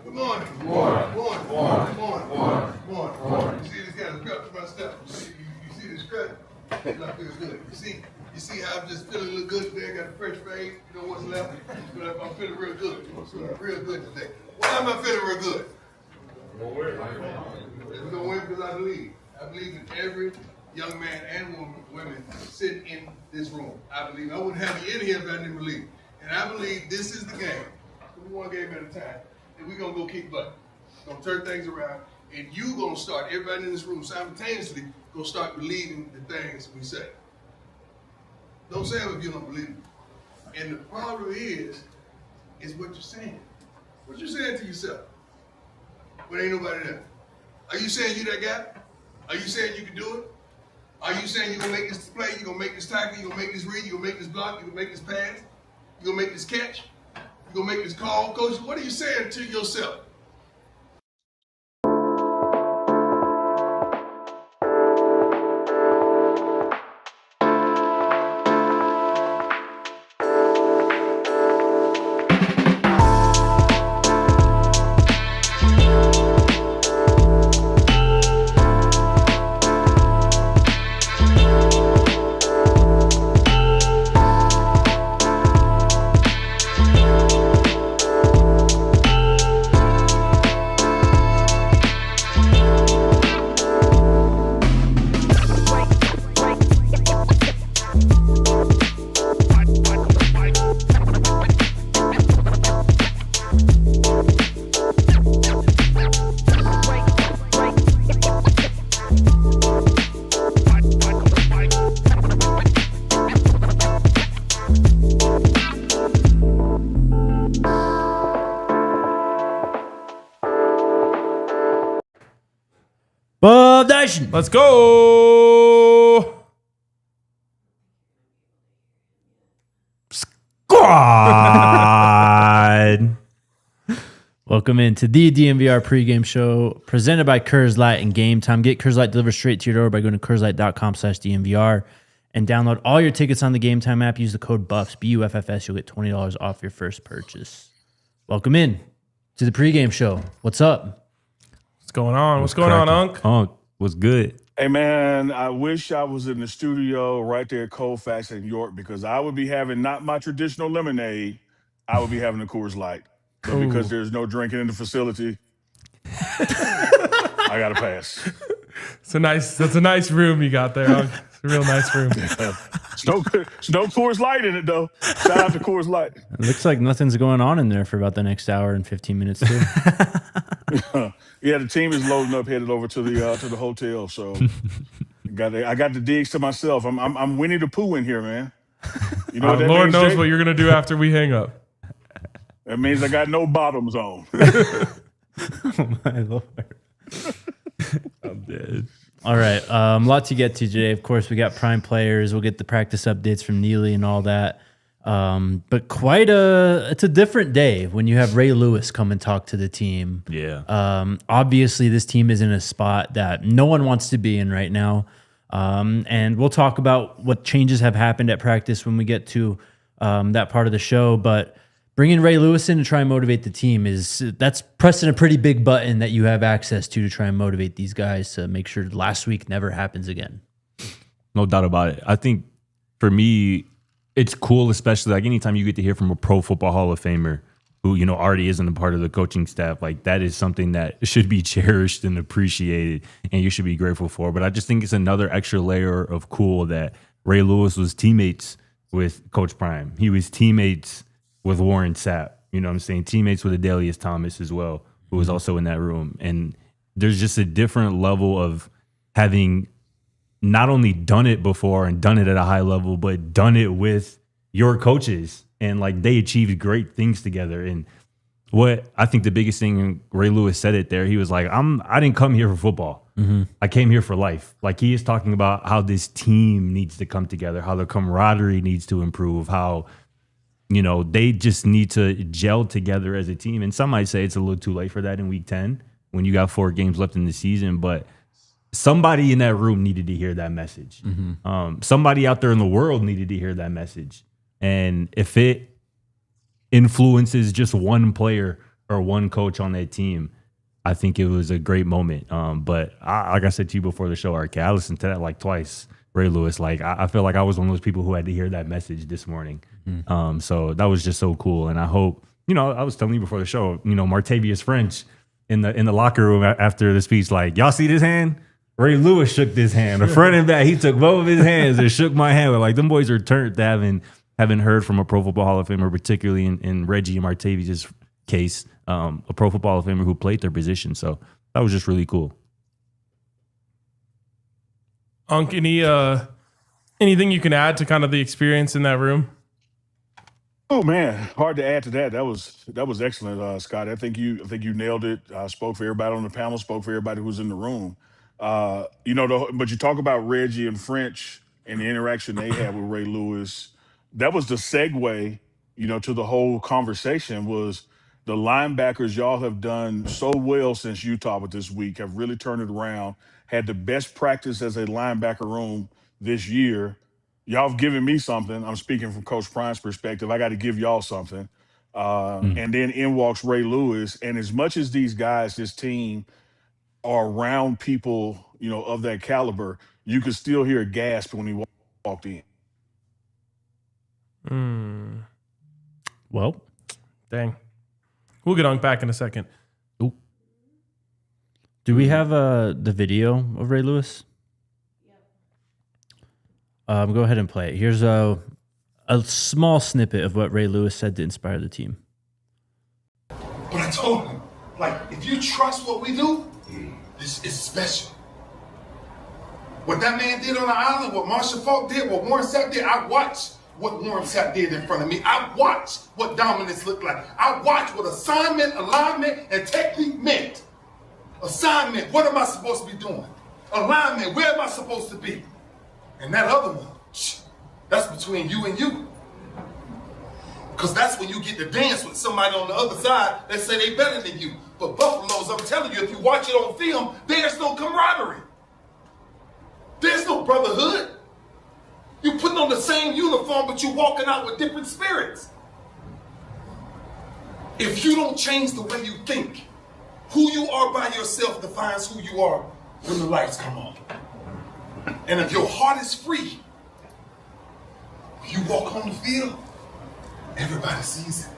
Good morning. Good morning. Good morning. Good morning. Good morning. Good morning. You see this guy scratch to my step. You see this scratch? That feels good. You see how I'm just feeling a little good today? I got a fresh face. You know what's left? But I'm feeling real good. Real good today. Why am I feeling real good? We're going to win because I believe. I believe in every young man and women sitting in this room. I believe. I wouldn't have you in here if I didn't believe. And I believe this is the game. One game at a time. And we're going to go kick butt. Going to turn things around. And you're going to start, everybody in this room simultaneously, going to start believing the things we say. Don't say them if you don't believe them. And the problem is what you're saying. What you're saying to yourself. But ain't nobody there. Are you saying you that guy? Are you saying you can do it? Are you saying you're going to make this play? You're going to make this tackle? You're going to make this read? You're going to make this block? You're going to make this pass? You're going to make this catch? You're going to make this call? Coach, what are you saying to yourself? Let's go. Squad. Welcome into the DNVR Pregame Show presented by Coors Light and Game Time. Get Coors Light delivered straight to your door by going to CoorsLight.com/DNVR and download all your tickets on the Game Time app. Use the code BUFFS, BUFFS. You'll get $20 off your first purchase. Welcome in to the Pregame Show. What's up? What's going on? What's going on, Unc? Unc, what's good? Hey, man, I wish I was in the studio right there at Colfax in York because I would be having not my traditional lemonade. I would be having a Coors Light. But because there's no drinking in the facility, I got to pass. That's a nice room you got there, Unc. It's a real nice room. There's no Coors Light in it, though. Shout out to Coors Light. It looks like nothing's going on in there for about the next hour and 15 minutes, too. Yeah, the team is loading up, headed over to the hotel. So I got the digs to myself. I'm Winnie the Pooh in here, man. You know what that Lord means, knows Jay? what you're gonna do after we hang up. That means I got no bottoms on. Oh, my Lord. I'm dead. All right. A lot to get to today. Of course, we got prime players. We'll get the practice updates from Neely and all that. But it's a different day when you have Ray Lewis come and talk to the team. Yeah. Obviously, this team is in a spot that no one wants to be in right now. And we'll talk about what changes have happened at practice when we get to that part of the show. But bringing Ray Lewis in to try and motivate the team that's pressing a pretty big button that you have access to try and motivate these guys to make sure last week never happens again. No doubt about it. I think for me, it's cool, especially like anytime you get to hear from a Pro Football Hall of Famer who, you know, already isn't a part of the coaching staff. Like that is something that should be cherished and appreciated and you should be grateful for. But I just think it's another extra layer of cool that Ray Lewis was teammates with Coach Prime. He was teammates with Warren Sapp, you know what I'm saying? Teammates with Adelius Thomas as well, who was also in that room. And there's just a different level of having not only done it before and done it at a high level, but done it with your coaches. And like they achieved great things together. And what I think the biggest thing, Ray Lewis said it there, he was like, I didn't come here for football. Mm-hmm. I came here for life. Like he is talking about how this team needs to come together, how the camaraderie needs to improve, how, you know, they just need to gel together as a team. And some might say it's a little too late for that in week 10 when you got 4 games left in the season. But somebody in that room needed to hear that message. Mm-hmm. Somebody out there in the world needed to hear that message. And if it influences just one player or one coach on that team, I think it was a great moment. But like I said to you before the show, RK, I listened to that like twice. Ray Lewis, like I feel like I was one of those people who had to hear that message this morning. So that was just so cool. And I hope, I was telling you before the show, Martavius French in the locker room after the speech, like, y'all see this hand? Ray Lewis shook this hand. The front and back, he took both of his hands and shook my hand. Like, them boys are turned to having heard from a Pro Football Hall of Famer, particularly in Reggie and Martavius' case, a Pro Football Hall of Famer who played their position. So that was just really cool. Unc, anything you can add to kind of the experience in that room? Oh man, hard to add to that. That was excellent, Scott. I think you nailed it. Spoke for everybody on the panel. Spoke for everybody who was in the room. But you talk about Reggie and French and the interaction they had with Ray Lewis. That was the segue, to the whole conversation. Was the linebackers y'all have done so well since Utah with this week, have really turned it around. Had the best practice as a linebacker room this year. Y'all have given me something. I'm speaking from Coach Prime's perspective. I got to give y'all something. And then in walks Ray Lewis. And as much as these guys, this team, are around people, of that caliber, you could still hear a gasp when he walked in. Well, dang. We'll get on back in a second. Ooh. Do we have the video of Ray Lewis? Go ahead and play it. Here's a small snippet of what Ray Lewis said to inspire the team. But I told him, if you trust what we do, this is special. What that man did on the island, what Marshall Falk did, what Warren Sapp did, I watched what Warren Sapp did in front of me. I watched what dominance looked like. I watched what assignment, alignment, and technique meant. Assignment, what am I supposed to be doing? Alignment, where am I supposed to be? And that other one, that's between you and you. Because that's when you get to dance with somebody on the other side that say they better than you. But Buffaloes, I'm telling you, if you watch it on film, there's no camaraderie. There's no brotherhood. You're putting on the same uniform, but you're walking out with different spirits. If you don't change the way you think, who you are by yourself defines who you are when the lights come on. And if your heart is free, you walk on the field, everybody sees it.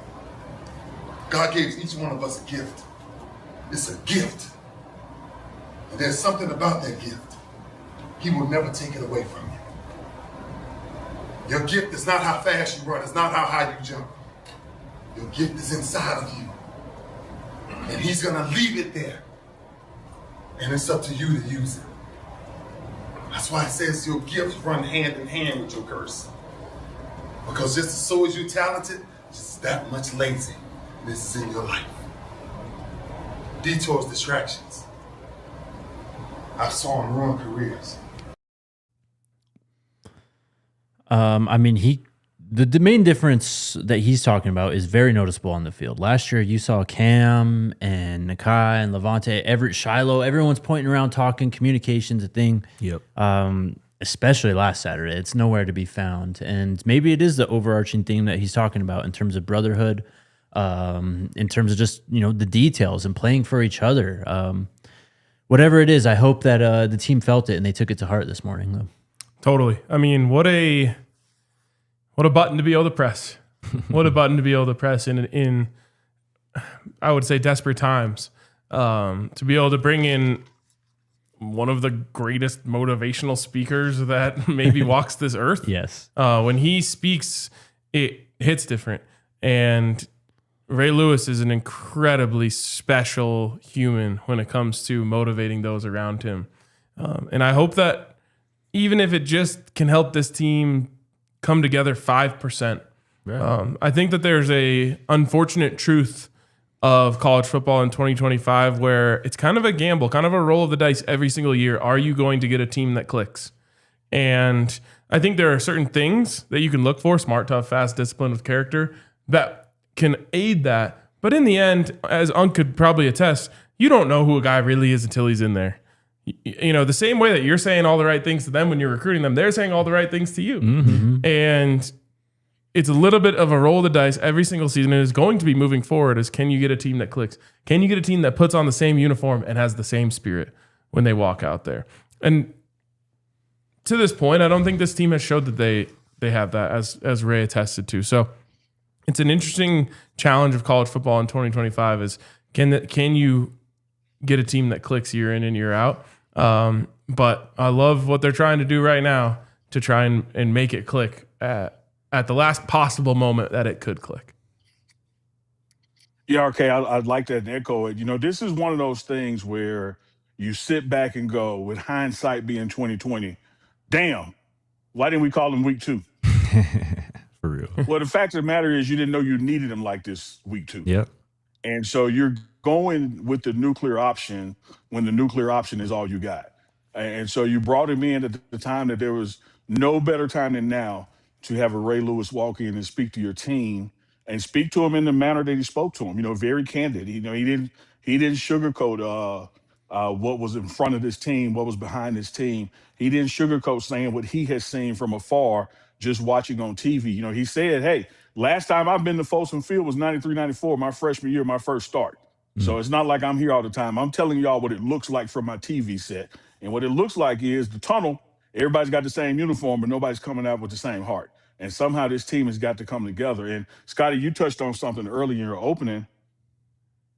God gave each one of us a gift. It's a gift. And there's something about that gift. He will never take it away from you. Your gift is not how fast you run. It's not how high you jump. Your gift is inside of you. And he's going to leave it there. And it's up to you to use it. That's why it says your gifts run hand in hand with your curse. Because just as so as you're talented, just that much lazy. This is in your life. Detours, distractions. I saw him ruin careers. The main difference that he's talking about is very noticeable on the field. Last year, you saw Cam and Nakai and Levante, Everett, Shiloh. Everyone's pointing around, talking. Communication's a thing. Yep. Especially last Saturday, it's nowhere to be found. And maybe it is the overarching thing that he's talking about in terms of brotherhood, in terms of just the details and playing for each other. Whatever it is, I hope that the team felt it and they took it to heart this morning, though. Totally. I mean, what a button to be able to press. What a button to be able to press in I would say desperate times. To be able to bring in one of the greatest motivational speakers that maybe walks this earth. Yes. When he speaks, it hits different. And Ray Lewis is an incredibly special human when it comes to motivating those around him. And I hope that even if it just can help this team come together 5%. Yeah. I think that there's a unfortunate truth of college football in 2025 where it's kind of a gamble, kind of a roll of the dice every single year. Are you going to get a team that clicks? And I think there are certain things that you can look for, smart, tough, fast, disciplined with character, that can aid that. But in the end, as Unc could probably attest, you don't know who a guy really is until he's in there. The same way that you're saying all the right things to them when you're recruiting them, they're saying all the right things to you. Mm-hmm. And it's a little bit of a roll of the dice every single season, and is going to be moving forward. Is can you get a team that clicks? Can you get a team that puts on the same uniform and has the same spirit when they walk out there? And to this point, I don't think this team has showed that they have that, as Ray attested to. So it's an interesting challenge of college football in 2025 is can you get a team that clicks year in and year out? But I love what they're trying to do right now to try and make it click at the last possible moment that it could click. Yeah, okay, I'd like that and echo it. This is one of those things where you sit back and go, with hindsight being 2020, damn, why didn't we call him week 2? For real. Well, the fact of the matter is you didn't know you needed him like this week 2. Yep. And so you're going with the nuclear option when the nuclear option is all you got. And so you brought him in at the time that there was no better time than now to have a Ray Lewis walk in and speak to your team and speak to him in the manner that he spoke to him, very candid. He didn't sugarcoat what was in front of this team, what was behind this team. He didn't sugarcoat saying what he has seen from afar, just watching on TV. He said, hey, last time I've been to Folsom Field was 93, 94, my freshman year, my first start. So it's not like I'm here all the time. I'm telling y'all what it looks like from my TV set. And what it looks like is the tunnel, everybody's got the same uniform, but nobody's coming out with the same heart. And somehow this team has got to come together. And Scotty, you touched on something earlier in your opening.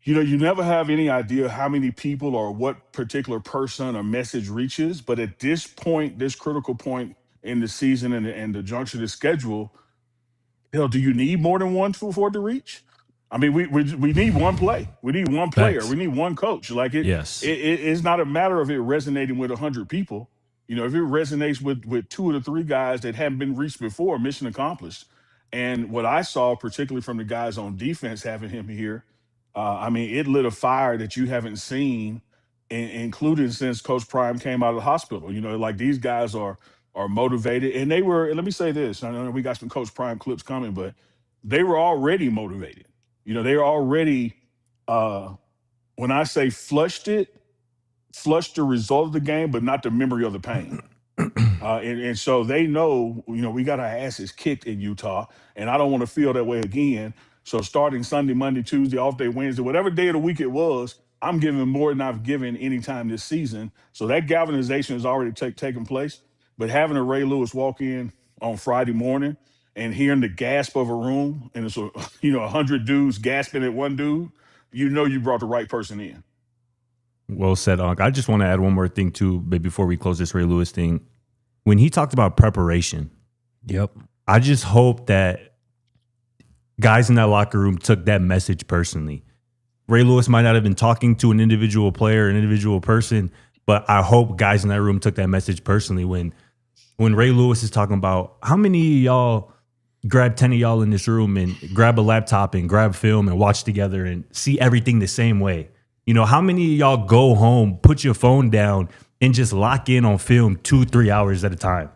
You never have any idea how many people or what particular person or message reaches. But at this point, this critical point in the season and the juncture of the schedule, hell, do you need more than one for it to reach? I mean, we need one play. We need one player. Thanks. We need one coach. Like it's not a matter of it resonating with 100 people. If it resonates with 2 or 3 guys that haven't been reached before, mission accomplished. And what I saw, particularly from the guys on defense having him here, it lit a fire that you haven't seen, including since Coach Prime came out of the hospital. Like these guys are motivated, and they were. And let me say this: I know we got some Coach Prime clips coming, but they were already motivated. They were already. When I say flushed the result of the game, but not the memory of the pain. And so they know, we got our asses kicked in Utah, and I don't want to feel that way again. So starting Sunday, Monday, Tuesday, off day, Wednesday, whatever day of the week it was, I'm giving more than I've given any time this season. So that galvanization has already taken place. But having a Ray Lewis walk in on Friday morning and hearing the gasp of a room, and it's 100 dudes gasping at one dude, you brought the right person in. Well said, Unc. I just want to add one more thing too, but before we close this Ray Lewis thing. When he talked about preparation, I just hope that guys in that locker room took that message personally. Ray Lewis might not have been talking to an individual player, an individual person, but I hope guys in that room took that message personally. When Ray Lewis is talking about how many of y'all grab 10 of y'all in this room and grab a laptop and grab film and watch together and see everything the same way. How many of y'all go home, put your phone down, and just lock in on film 2-3 hours at a time?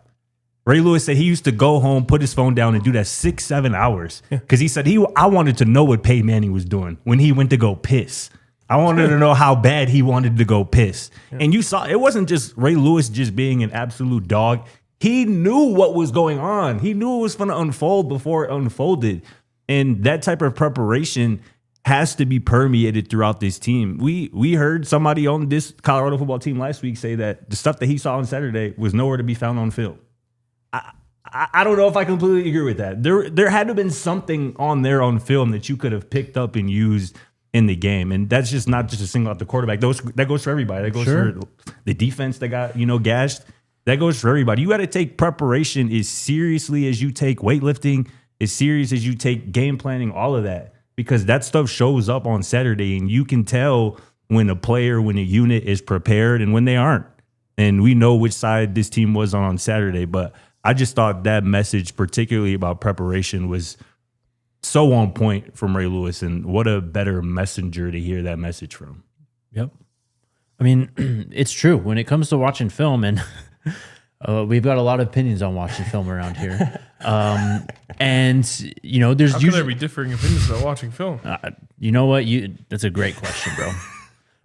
Ray Lewis said he used to go home, put his phone down, and do that 6-7 hours. Because he said I wanted to know what Peyton Manning was doing when he went to go piss. I wanted to know how bad he wanted to go piss. And you saw, it wasn't just Ray Lewis just being an absolute dog. He knew what was going on. He knew it was going to unfold before it unfolded. And that type of preparation has to be permeated throughout this team. We heard somebody on this Colorado football team last week say that the stuff that he saw on Saturday was nowhere to be found on film. I don't know if I completely agree with that. There had to have been something on there on film that you could have picked up and used in the game. And that's just not just a single out the quarterback. That goes for everybody. That goes for the defense that got, gashed. That goes for everybody. You got to take preparation as seriously as you take weightlifting, as serious as you take game planning, all of that. Because that stuff shows up on Saturday, and you can tell when a player, when a unit is prepared and when they aren't. And we know which side this team was on Saturday. But I just thought that message, particularly about preparation, was so on point from Ray Lewis. And what a better messenger to hear that message from. Yep. I mean, it's true. When it comes to watching film, and we've got a lot of opinions on watching film around here. And there's How usually can there be differing opinions about watching film? you know what? That's a great question, bro.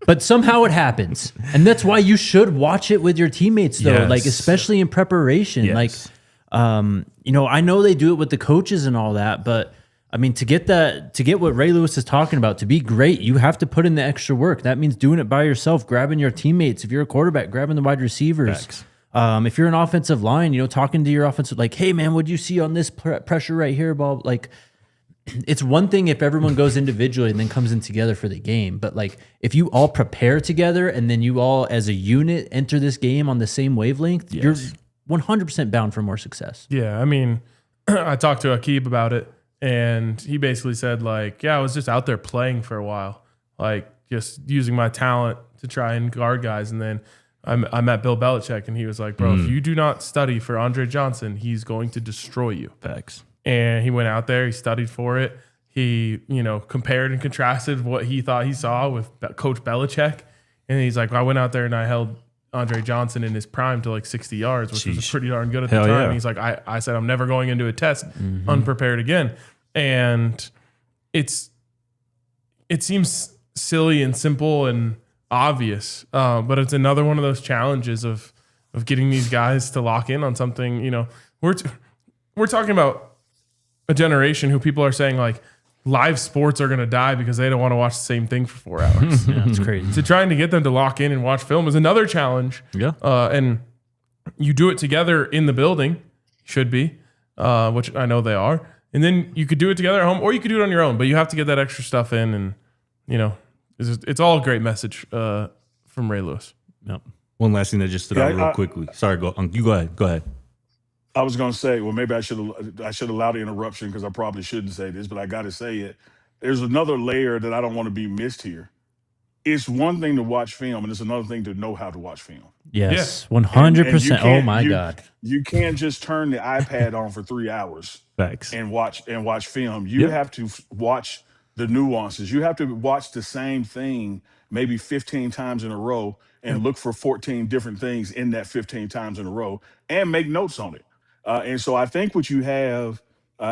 But somehow it happens, and that's why you should watch it with your teammates, though. Yes. Like especially in preparation. Yes. Like I know they do it with the coaches and all that, but I mean, to get what Ray Lewis is talking about, to be great, you have to put in the extra work. That means doing it by yourself, grabbing your teammates. If you're a quarterback, grabbing the wide receivers. Facts. If you're an offensive line, talking to your offensive, like, hey man, what'd you see on this pressure right here, Bob? Like, it's one thing if everyone goes individually and then comes in together for the game, but like if you all prepare together and then you all as a unit enter this game on the same wavelength, you're 100% bound for more success. Yeah, I mean, I talked to Akib about it, and he basically said, like, yeah, I was just out there playing for a while, like just using my talent to try and guard guys. And then I met Bill Belichick, and he was like, bro, if you do not study for Andre Johnson, he's going to destroy you. Facts. And he went out there, he studied for it. He, compared and contrasted what he thought he saw with Coach Belichick. And he's like, well, I went out there and I held Andre Johnson in his prime to like 60 yards, which was pretty darn good at the time. Yeah. And he's like, I said, I'm never going into a test unprepared again. And it seems silly and simple and obvious, but it's another one of those challenges of getting these guys to lock in on something. We're talking about a generation who people are saying like live sports are going to die because they don't want to watch the same thing for 4 hours. Yeah, it's crazy. So trying to get them to lock in and watch film is another challenge. Yeah. And you do it together in the building, should be, which I know they are. And then you could do it together at home, or you could do it on your own, but you have to get that extra stuff in. And, it's all a great message from Ray Lewis. Yep. One last thing that just stood out real quickly. Sorry, you go ahead. Go ahead. I was going to say, well, maybe I should allow the interruption because I probably shouldn't say this, but I got to say it. There's another layer that I don't want to be missed here. It's one thing to watch film, and it's another thing to know how to watch film. Yes, 100%. Oh my God. You can't just turn the iPad on for 3 hours. Facts. And watch film. You have to watch the nuances. You have to watch the same thing maybe 15 times in a row and look for 14 different things in that 15 times in a row and make notes on it. And so I think what you have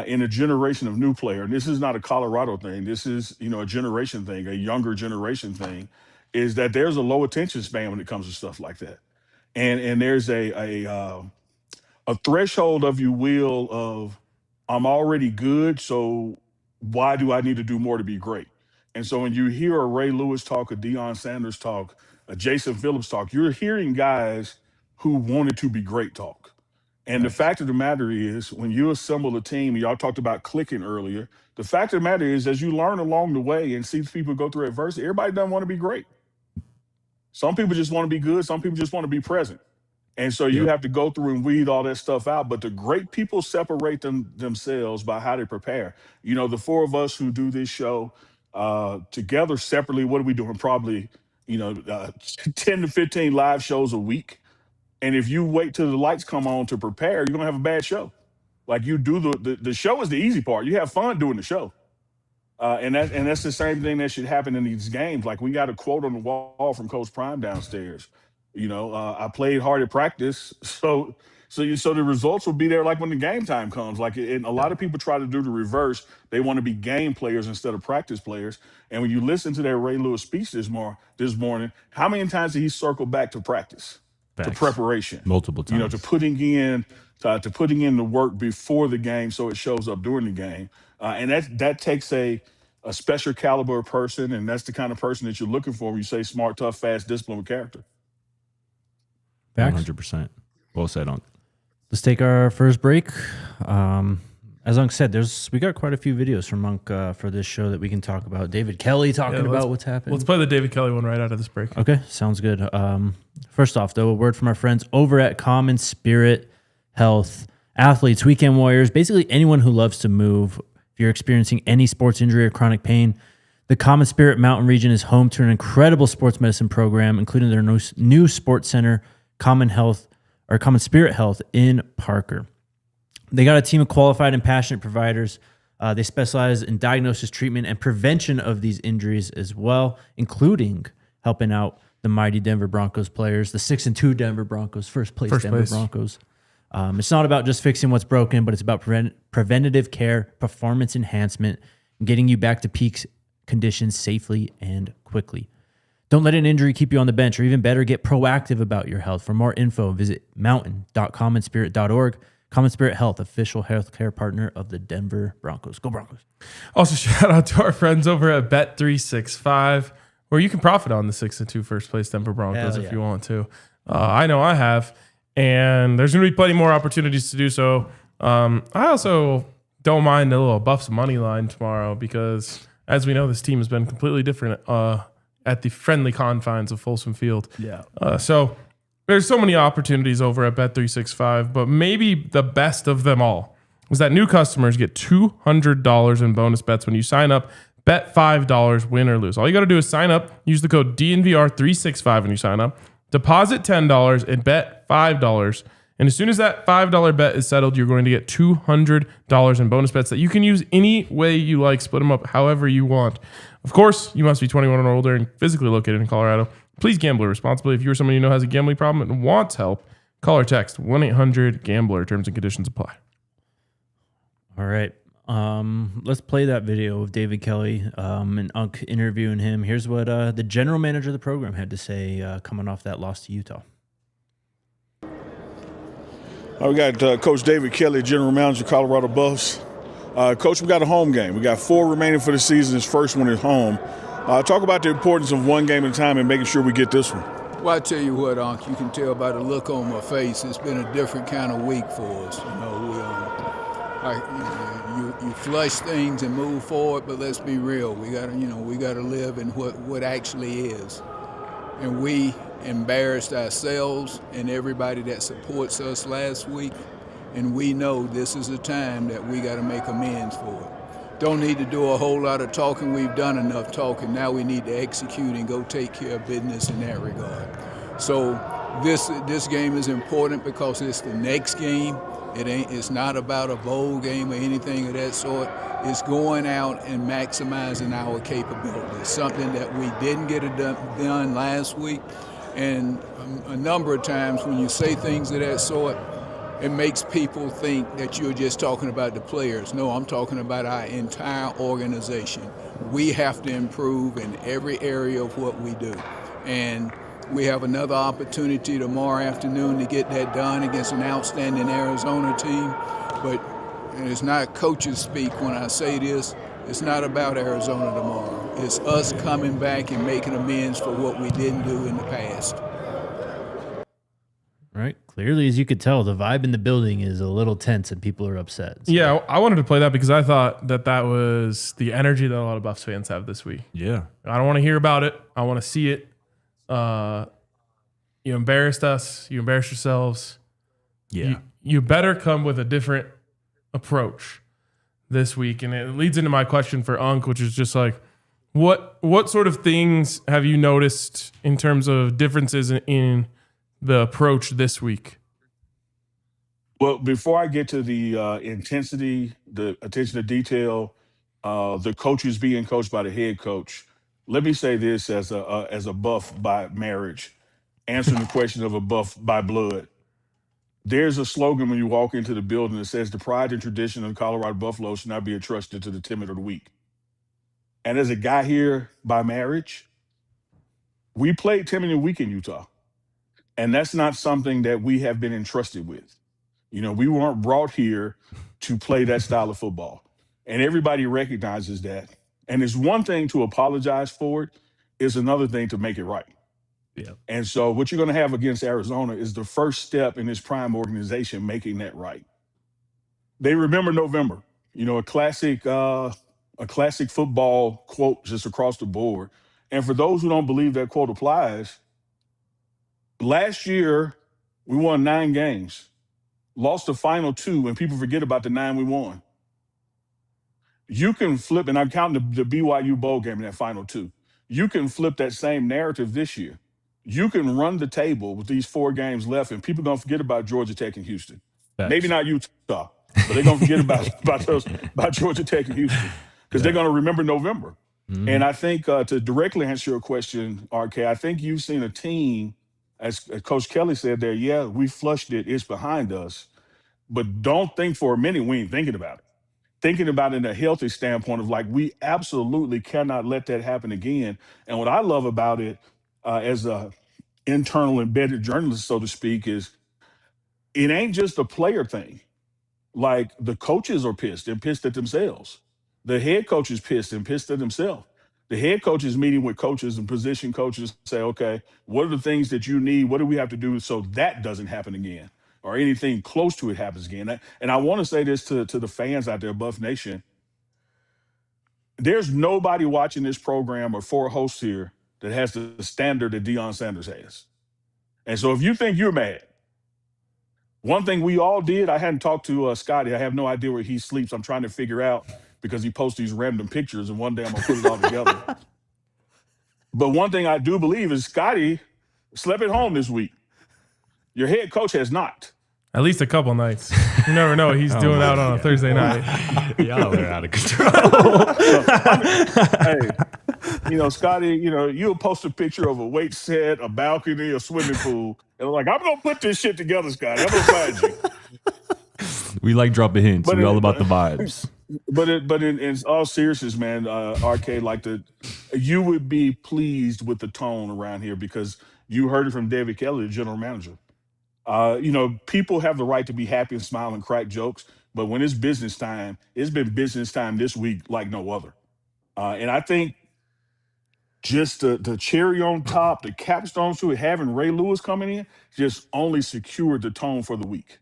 in a generation of new player, and this is not a Colorado thing, this is a generation thing, a younger generation thing, is that there's a low attention span when it comes to stuff like that, and there's a threshold, if you will, of I'm already good, so why do I need to do more to be great? And so when you hear a Ray Lewis talk, a Deion Sanders talk, a Jason Phillips talk, you're hearing guys who wanted to be great talk. And the fact of the matter is, when you assemble a team, y'all talked about clicking earlier, the fact of the matter is, as you learn along the way and see people go through adversity, everybody doesn't want to be great. Some people just want to be good. Some people just want to be present. And so you have to go through and weed all that stuff out. But the great people separate themselves by how they prepare. The four of us who do this show together separately, what are we doing? Probably, 10 to 15 live shows a week. And if you wait till the lights come on to prepare, you're going to have a bad show. Like, you do the show is the easy part. You have fun doing the show. And that's the same thing that should happen in these games. Like, we got a quote on the wall from Coach Prime downstairs. I played hard at practice, so the results will be there. Like when the game time comes, and a lot of people try to do the reverse. They want to be game players instead of practice players. And when you listen to that Ray Lewis speech this morning, how many times did he circle back to practice, to preparation, multiple times, to putting in the work before the game so it shows up during the game, and that takes a special caliber person, and that's the kind of person that you're looking for when you say smart, tough, fast, disciplined with character. 100%. Well said, Unc. Let's take our first break. As Unc said, we got quite a few videos from Unc for this show that we can talk about. David Kelly talking about what's happening. Let's play the David Kelly one right out of this break. Okay, sounds good. First off, though, a word from our friends over at Common Spirit Health. Athletes, weekend warriors, basically anyone who loves to move. If you're experiencing any sports injury or chronic pain, the Common Spirit Mountain region is home to an incredible sports medicine program, including their new sports center, Common Spirit Health in Parker. They got a team of qualified and passionate providers. They specialize in diagnosis, treatment, and prevention of these injuries as well, including helping out the mighty Denver Broncos players, the 6-2 Denver Broncos, first place Denver Broncos. It's not about just fixing what's broken, but it's about preventative care, performance enhancement, and getting you back to peak conditions safely and quickly. Don't let an injury keep you on the bench, or even better, get proactive about your health. For more info, visit mountain.commonspirit.org. Common Spirit Health, official healthcare partner of the Denver Broncos. Go Broncos. Also, shout out to our friends over at Bet365, where you can profit on the 6-2 first place Denver Broncos if you want to. I know I have, and there's going to be plenty more opportunities to do so. I also don't mind a little Buffs money line tomorrow because, as we know, this team has been completely different at the friendly confines of Folsom Field. Yeah. So there's so many opportunities over at Bet365, but maybe the best of them all is that new customers get $200 in bonus bets when you sign up. Bet $5, win or lose. All you got to do is sign up, use the code DNVR365 when you sign up, deposit $10 and bet $5. And as soon as that $5 bet is settled, you're going to get $200 in bonus bets that you can use any way you like, split them up however you want. Of course, you must be 21 or older and physically located in Colorado. Please gamble responsibly. If you're someone you know has a gambling problem and wants help, call or text 1-800-GAMBLER. Terms and conditions apply. All right. Let's play that video of David Kelly and Unk interviewing him. Here's what the general manager of the program had to say coming off that loss to Utah. We got Coach David Kelly, general manager, Colorado Buffs. Coach, we got a home game. We got 4 remaining for the season. This first one is home. Talk about the importance of one game at a time and making sure we get this one. Well, I tell you what, Unc, you can tell by the look on my face, it's been a different kind of week for us. You flush things and move forward, but let's be real. We gotta live in what actually is. And we embarrassed ourselves and everybody that supports us last week, and we know this is a time that we got to make amends for it. Don't need to do a whole lot of talking. We've done enough talking. Now we need to execute and go take care of business in that regard. So this game is important because it's the next game. It's not about a bowl game or anything of that sort. It's going out and maximizing our capabilities, something that we didn't get done last week. And a number of times when you say things of that sort, it makes people think that you're just talking about the players. No, I'm talking about our entire organization. We have to improve in every area of what we do. And we have another opportunity tomorrow afternoon to get that done against an outstanding Arizona team. But it's not coaches speak when I say this. It's not about Arizona tomorrow. It's us coming back and making amends for what we didn't do in the past. Right. Clearly, as you could tell, the vibe in the building is a little tense and people are upset. So. Yeah, I wanted to play that because I thought that was the energy that a lot of Buffs fans have this week. Yeah. I don't want to hear about it. I want to see it. You embarrassed us. You embarrassed yourselves. Yeah. You better come with a different approach this week. And it leads into my question for Unk, which is just like, what sort of things have you noticed in terms of differences in the approach this week? Well, before I get to the intensity, the attention to detail, the coaches being coached by the head coach, let me say this as a Buff by marriage, answering the question of a Buff by blood. There's a slogan when you walk into the building that says the pride and tradition of the Colorado Buffalo should not be entrusted to the timid or the weak. And as a guy here by marriage, we played timid and weak in Utah. And that's not something that we have been entrusted with. You know, we weren't brought here to play that style of football. And everybody recognizes that. And it's one thing to apologize for it, it's another thing to make it right. Yeah. And so what you're going to have against Arizona is the first step in this prime organization making that right. They remember November, you know, a classic football quote just across the board. And for those who don't believe that quote applies, last year we won 9 games, lost the final 2, and people forget about the 9 we won. You can flip, and I'm counting the BYU bowl game in that final 2. You can flip that same narrative this year. You can run the table with these 4 games left, and people are going to forget about Georgia Tech and Houston. Facts. Maybe not Utah, but they're going to forget about Georgia Tech and Houston because they're going to remember November. Mm-hmm. And I think to directly answer your question, RK, I think you've seen a team, as Coach Kelly said there, yeah, we flushed it. It's behind us. But don't think for a minute we ain't thinking about it. Thinking about it in a healthy standpoint of like, we absolutely cannot let that happen again. And what I love about it as a internal embedded journalist, so to speak, is it ain't just a player thing. Like, the coaches are pissed. They're pissed at themselves. The head coach is pissed and pissed at himself. The head coach is meeting with coaches and position coaches to say, okay, what are the things that you need? What do we have to do so that doesn't happen again, or anything close to it happens again? And I want to say this to the fans out there, Buff Nation. There's nobody watching this program or 4 hosts here that has the standard that Deion Sanders has. And so if you think you're mad, one thing we all did, I hadn't talked to Scotty. I have no idea where he sleeps. I'm trying to figure out because he posts these random pictures, and one day I'm going to put it all together. But one thing I do believe is Scotty slept at home this week. Your head coach has not. At least a couple nights. You never know what he's doing out on a Thursday night. Y'all are out of control. Hey, Scotty, you'll post a picture of a weight set, a balcony, a swimming pool, and I'm going to put this shit together, Scotty. I'm going to find you. We like dropping hints. We're all about the vibes. But in all seriousness, man, RK, you would be pleased with the tone around here because you heard it from David Kelly, the general manager. People have the right to be happy and smile and crack jokes, but when it's business time, it's been business time this week like no other. And I think just the cherry on top, the capstone to it, having Ray Lewis coming in, just only secured the tone for the week.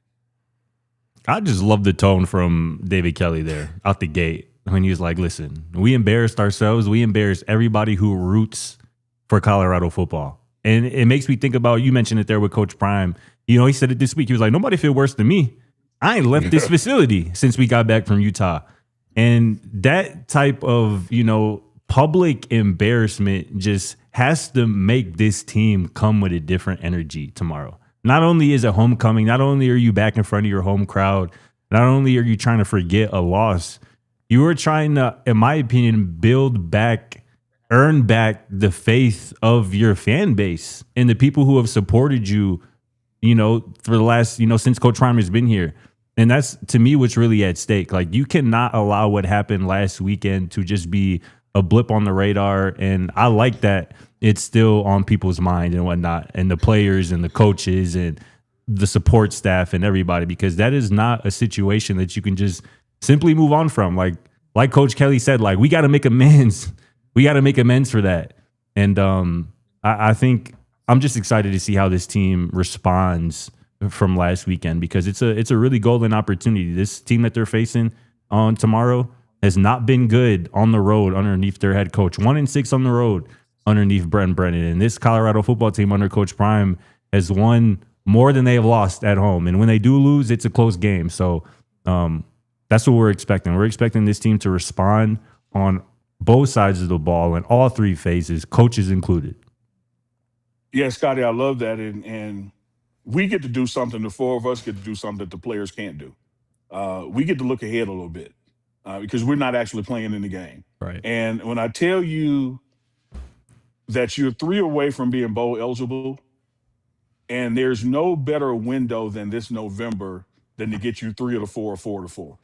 I just love the tone from David Kelly there out the gate when he was like, listen, we embarrassed ourselves. We embarrassed everybody who roots for Colorado football. And it makes me think about, you mentioned it there with Coach Prime. He said it this week. He was like, nobody feel worse than me. I ain't left this facility since we got back from Utah. And that type of, public embarrassment just has to make this team come with a different energy tomorrow. Not only is it homecoming, not only are you back in front of your home crowd, not only are you trying to forget a loss, you are trying to, in my opinion, earn back the faith of your fan base and the people who have supported you, for the last, since Coach Prime has been here. And that's, to me, what's really at stake. Like, you cannot allow what happened last weekend to just be a blip on the radar. And I like that it's still on people's mind and whatnot, and the players and the coaches and the support staff and everybody, because that is not a situation that you can just simply move on from. Like Coach Kelly said, we got to make amends. We got to make amends for that. And I think I'm just excited to see how this team responds from last weekend, because it's a really golden opportunity. This team that they're facing on tomorrow has not been good on the road underneath their head coach. 1-6 on the road underneath Brent Brennan. And this Colorado football team under Coach Prime has won more than they have lost at home. And when they do lose, it's a close game. So that's what we're expecting. We're expecting this team to respond on both sides of the ball in all 3 phases, coaches included. Yeah, Scotty, I love that. And we get to do something. The 4 of us get to do something that the players can't do. We get to look ahead a little bit because we're not actually playing in the game. Right. And when I tell you that you're 3 away from being bowl eligible, and there's no better window than this November than to get you 3 of the 4 or 4 of the 4.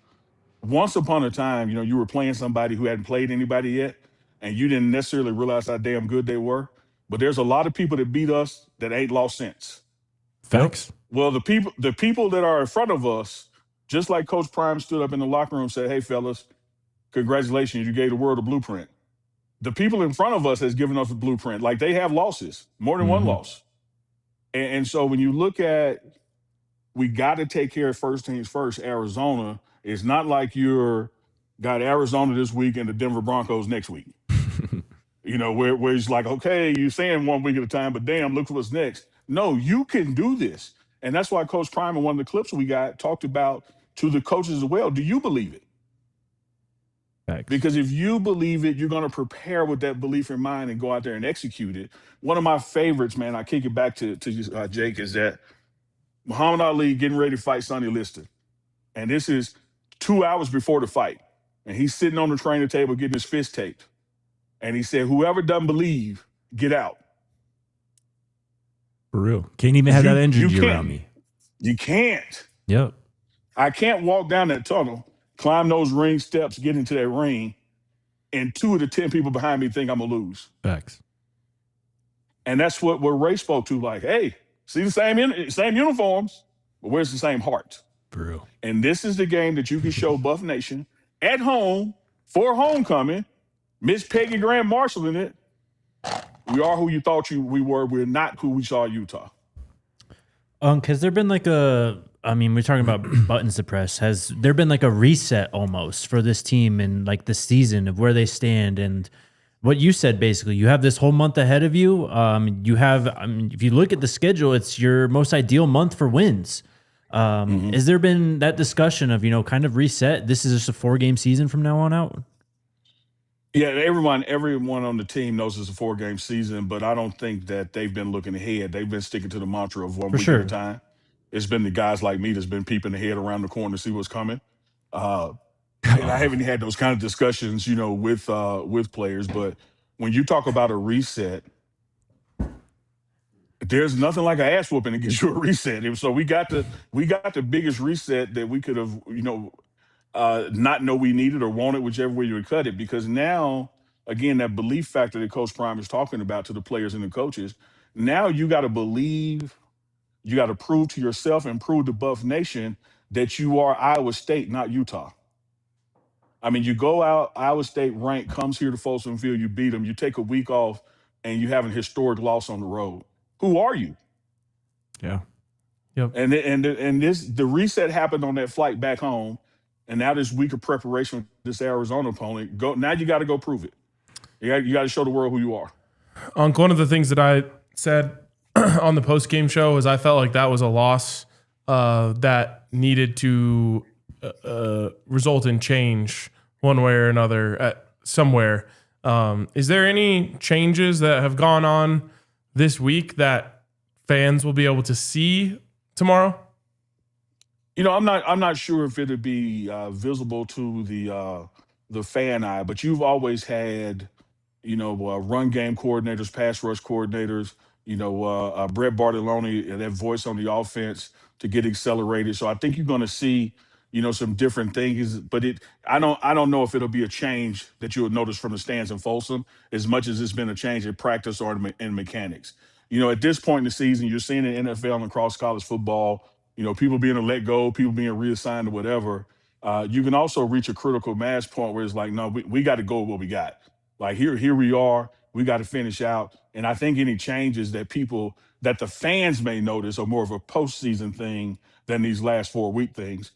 Once upon a time, you were playing somebody who hadn't played anybody yet, and you didn't necessarily realize how damn good they were. But there's a lot of people that beat us that ain't lost since. Facts. Well, the people that are in front of us, just like Coach Prime stood up in the locker room and said, hey, fellas, congratulations, you gave the world a blueprint. The people in front of us has given us a blueprint. Like, they have losses, more than one loss. And so when you look at, we got to take care of first things first, Arizona, it's not like you're got Arizona this week and the Denver Broncos next week. Where it's like, okay, you're saying 1 week at a time, but damn, look what's next. No, you can do this. And that's why Coach Prime, in one of the clips we got, talked about to the coaches as well. Do you believe it? Thanks. Because if you believe it, you're going to prepare with that belief in mind and go out there and execute it. One of my favorites, man, I kick it back to Jake, is that Muhammad Ali getting ready to fight Sonny Liston. And this is 2 hours before the fight. And he's sitting on the training table getting his fist taped. And he said, whoever doesn't believe, get out. For real. Can't even have that energy around me. You can't. Yep. I can't walk down that tunnel, climb those ring steps, get into that ring, and 2 of the 10 people behind me think I'm going to lose. Facts. And that's what Ray spoke to, like, hey, see the same uniforms, but where's the same heart? For real. And this is the game that you can show Buff Nation at home for homecoming. Miss Peggy Grant Marshall in it. We are who you thought we were. We're not who we saw Utah. Has there been like we're talking about buttons to press. Has there been like a reset almost for this team in like the season of where they stand? And what you said, basically, you have this whole month ahead of you. If you look at the schedule, it's your most ideal month for wins. Has there been that discussion of, kind of reset? This is just a 4-game season from now on out? Yeah, everyone on the team knows it's a 4-game season, but I don't think that they've been looking ahead. They've been sticking to the mantra of 1 week at a time. It's been the guys like me that's been peeping ahead around the corner to see what's coming. And I haven't had those kind of discussions, with players. But when you talk about a reset, there's nothing like an ass whooping to get you a reset. And so we got the biggest reset that we could have, not know we needed or wanted, whichever way you would cut it. Because now, again, that belief factor that Coach Prime is talking about to the players and the coaches, now you got to believe, you got to prove to yourself and prove to Buff Nation that you are Iowa State, not Utah. I mean, you go out, Iowa State ranked, comes here to Folsom Field, you beat them, you take a week off, and you have a historic loss on the road. Who are you? Yeah. Yep. And the reset happened on that flight back home. And now this week of preparation with this Arizona opponent, now you got to go prove it. You got to show the world who you are. One of the things that I said on the post-game show is I felt like that was a loss that needed to result in change one way or another somewhere. Is there any changes that have gone on this week that fans will be able to see tomorrow? I'm not sure if it'll be visible to the fan eye, but you've always had, run game coordinators, pass rush coordinators, Brett Bartolone, that voice on the offense to get accelerated. So I think you're going to see, some different things, but I don't know if it'll be a change that you'll notice from the stands in Folsom as much as it's been a change in practice or in mechanics. At this point in the season, you're seeing in NFL and across college football, people being let go, people being reassigned or whatever. You can also reach a critical mass point where it's like, no, we got to go with what we got. Like here we are, we got to finish out. And I think any changes that the fans may notice are more of a postseason thing than these last 4-week things.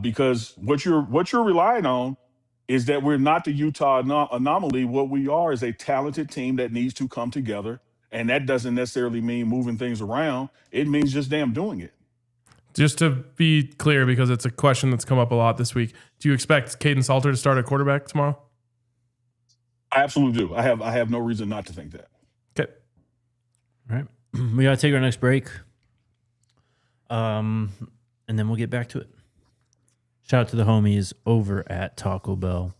Because what you're relying on is that we're not the Utah anomaly. What we are is a talented team that needs to come together. And that doesn't necessarily mean moving things around. It means just doing it. Just to be clear, because it's a question that's come up a lot this week, do you expect Caden Salter to start at quarterback tomorrow? I absolutely do. I have no reason not to think that. Okay. All right. We got to take our next break. And then we'll get back to it. Shout out to the homies over at Taco Bell.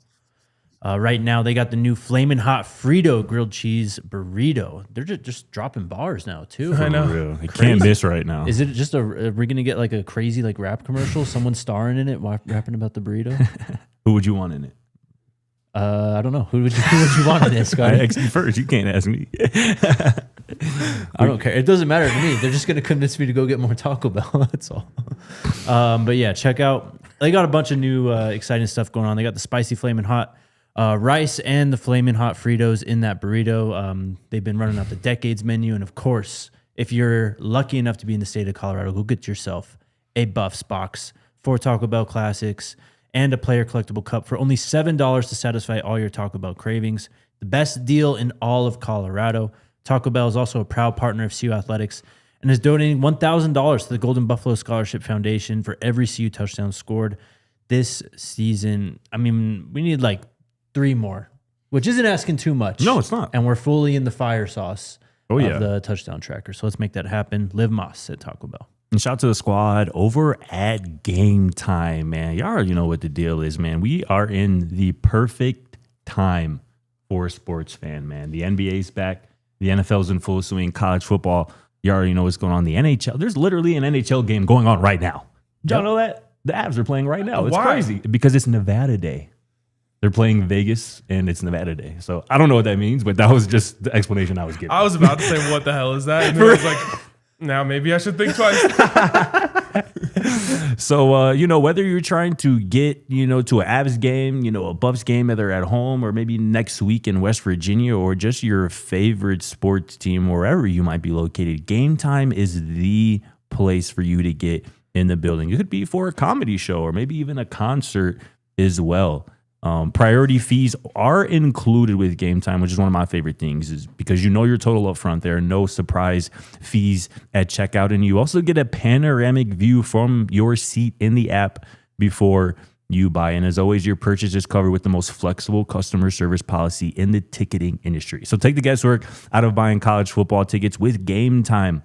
Right now, they got the new Flamin' Hot Frito grilled cheese burrito. They're just dropping bars now, too. I know. Real. You can't miss right now. Is it just are we going to get like a crazy like rap commercial? Someone starring in it, rapping about the burrito? Who would you want in it? I don't know. Who would you want in this, Scott? I asked you first. You can't ask me. I don't care. It doesn't matter to me. They're just going to convince me to go get more Taco Bell. That's all. But yeah, check out. They got a bunch of new exciting stuff going on. They got the spicy Flamin' Hot rice and the Flamin' Hot Fritos in that burrito. They've been running out the Decades menu. And of course, if you're lucky enough to be in the state of Colorado, go get yourself a Buffs box, 4 Taco Bell classics, and a player collectible cup for only $7 to satisfy all your Taco Bell cravings. The best deal in all of Colorado. Taco Bell is also a proud partner of CU Athletics and is donating $1,000 to the Golden Buffalo Scholarship Foundation for every CU touchdown scored this season. I mean, we need like 3 more, which isn't asking too much. No, it's not. And we're fully in the fire sauce of the touchdown tracker. So let's make that happen. Liv Moss at Taco Bell. And shout out to the squad over at Game Time, man. Y'all already know what the deal is, man. We are in the perfect time for a sports fan, man. The NBA's back. The NFL's in full swing. College football, you already know what's going on. The NHL, there's literally an NHL game going on right now. Did y'all know that? The Avs are playing right now. It's crazy because it's Nevada Day. They're playing Vegas, and it's Nevada Day. So I don't know what that means, but that was just the explanation I was giving. I was about to say, what the hell is that? And then I was like, now maybe I should think twice. So, whether you're trying to get, to an Avs game, a Buffs game, either at home or maybe next week in West Virginia, or just your favorite sports team, wherever you might be located, Game Time is the place for you to get in the building. It could be for a comedy show or maybe even a concert as well. Priority fees are included with Game Time, which is one of my favorite things, is because your total up front. There are no surprise fees at checkout, and you also get a panoramic view from your seat in the app before you buy. And as always, your purchase is covered with the most flexible customer service policy in the ticketing industry. So take the guesswork out of buying college football tickets with Game Time.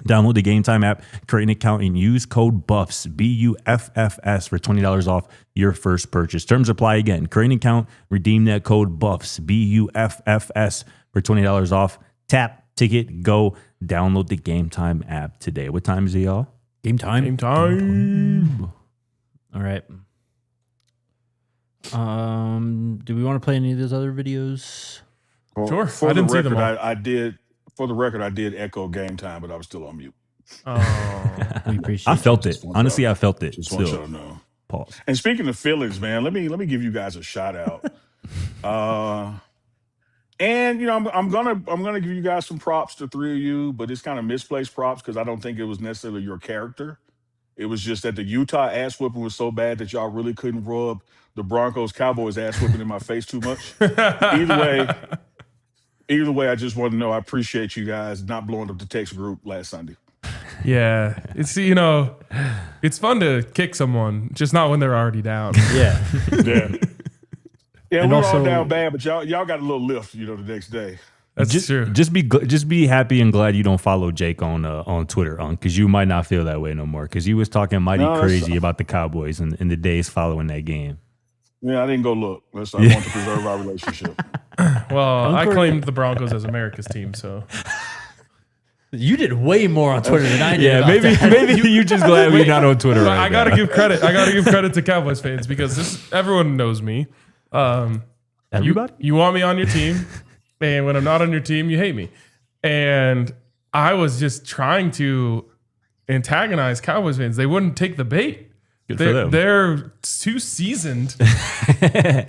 Download the Game Time app, create an account, and use code BUFFS, BUFFS, for $20 off your first purchase. Terms apply again. Create an account, redeem that code BUFFS, BUFFS, for $20 off. Tap, ticket, go. Download the Game Time app today. What time is it, y'all? Game time. Game time. All right. Do we want to play any of those other videos? Sure. For I didn't the see them record, all. I did. For the record, I did echo Game Time, but I was still on mute. Oh. We appreciate I felt it. Just want Honestly, y'all- I felt it. Just want y'all Still, to know. pause. And speaking of feelings, man, let me give you guys a shout out. And I'm gonna give you guys some props to three of you, but it's kind of misplaced props because I don't think it was necessarily your character. It was just that the Utah ass whooping was so bad that y'all really couldn't rub the Broncos Cowboys ass whooping in my face too much. Either way, I just want to know I appreciate you guys not blowing up the text group last Sunday. Yeah. It's, it's fun to kick someone, just not when they're already down. Yeah. Yeah. Yeah, And we were also- all down bad, but y'all got a little lift, the next day. That's true. Just be happy and glad you don't follow Jake on Twitter, because you might not feel that way no more. Because he was talking mighty crazy about the Cowboys in the days following that game. Yeah, I didn't go look. I want to preserve our relationship. Well, I claimed the Broncos as America's team, so. You did way more on Twitter than I did. Yeah, about maybe that. you're just glad we're not on Twitter right I gotta now. give credit. I gotta give credit to Cowboys fans because everyone knows me. Everybody? You want me on your team, and when I'm not on your team, you hate me. And I was just trying to antagonize Cowboys fans. They wouldn't take the bait. Good for them. They're too seasoned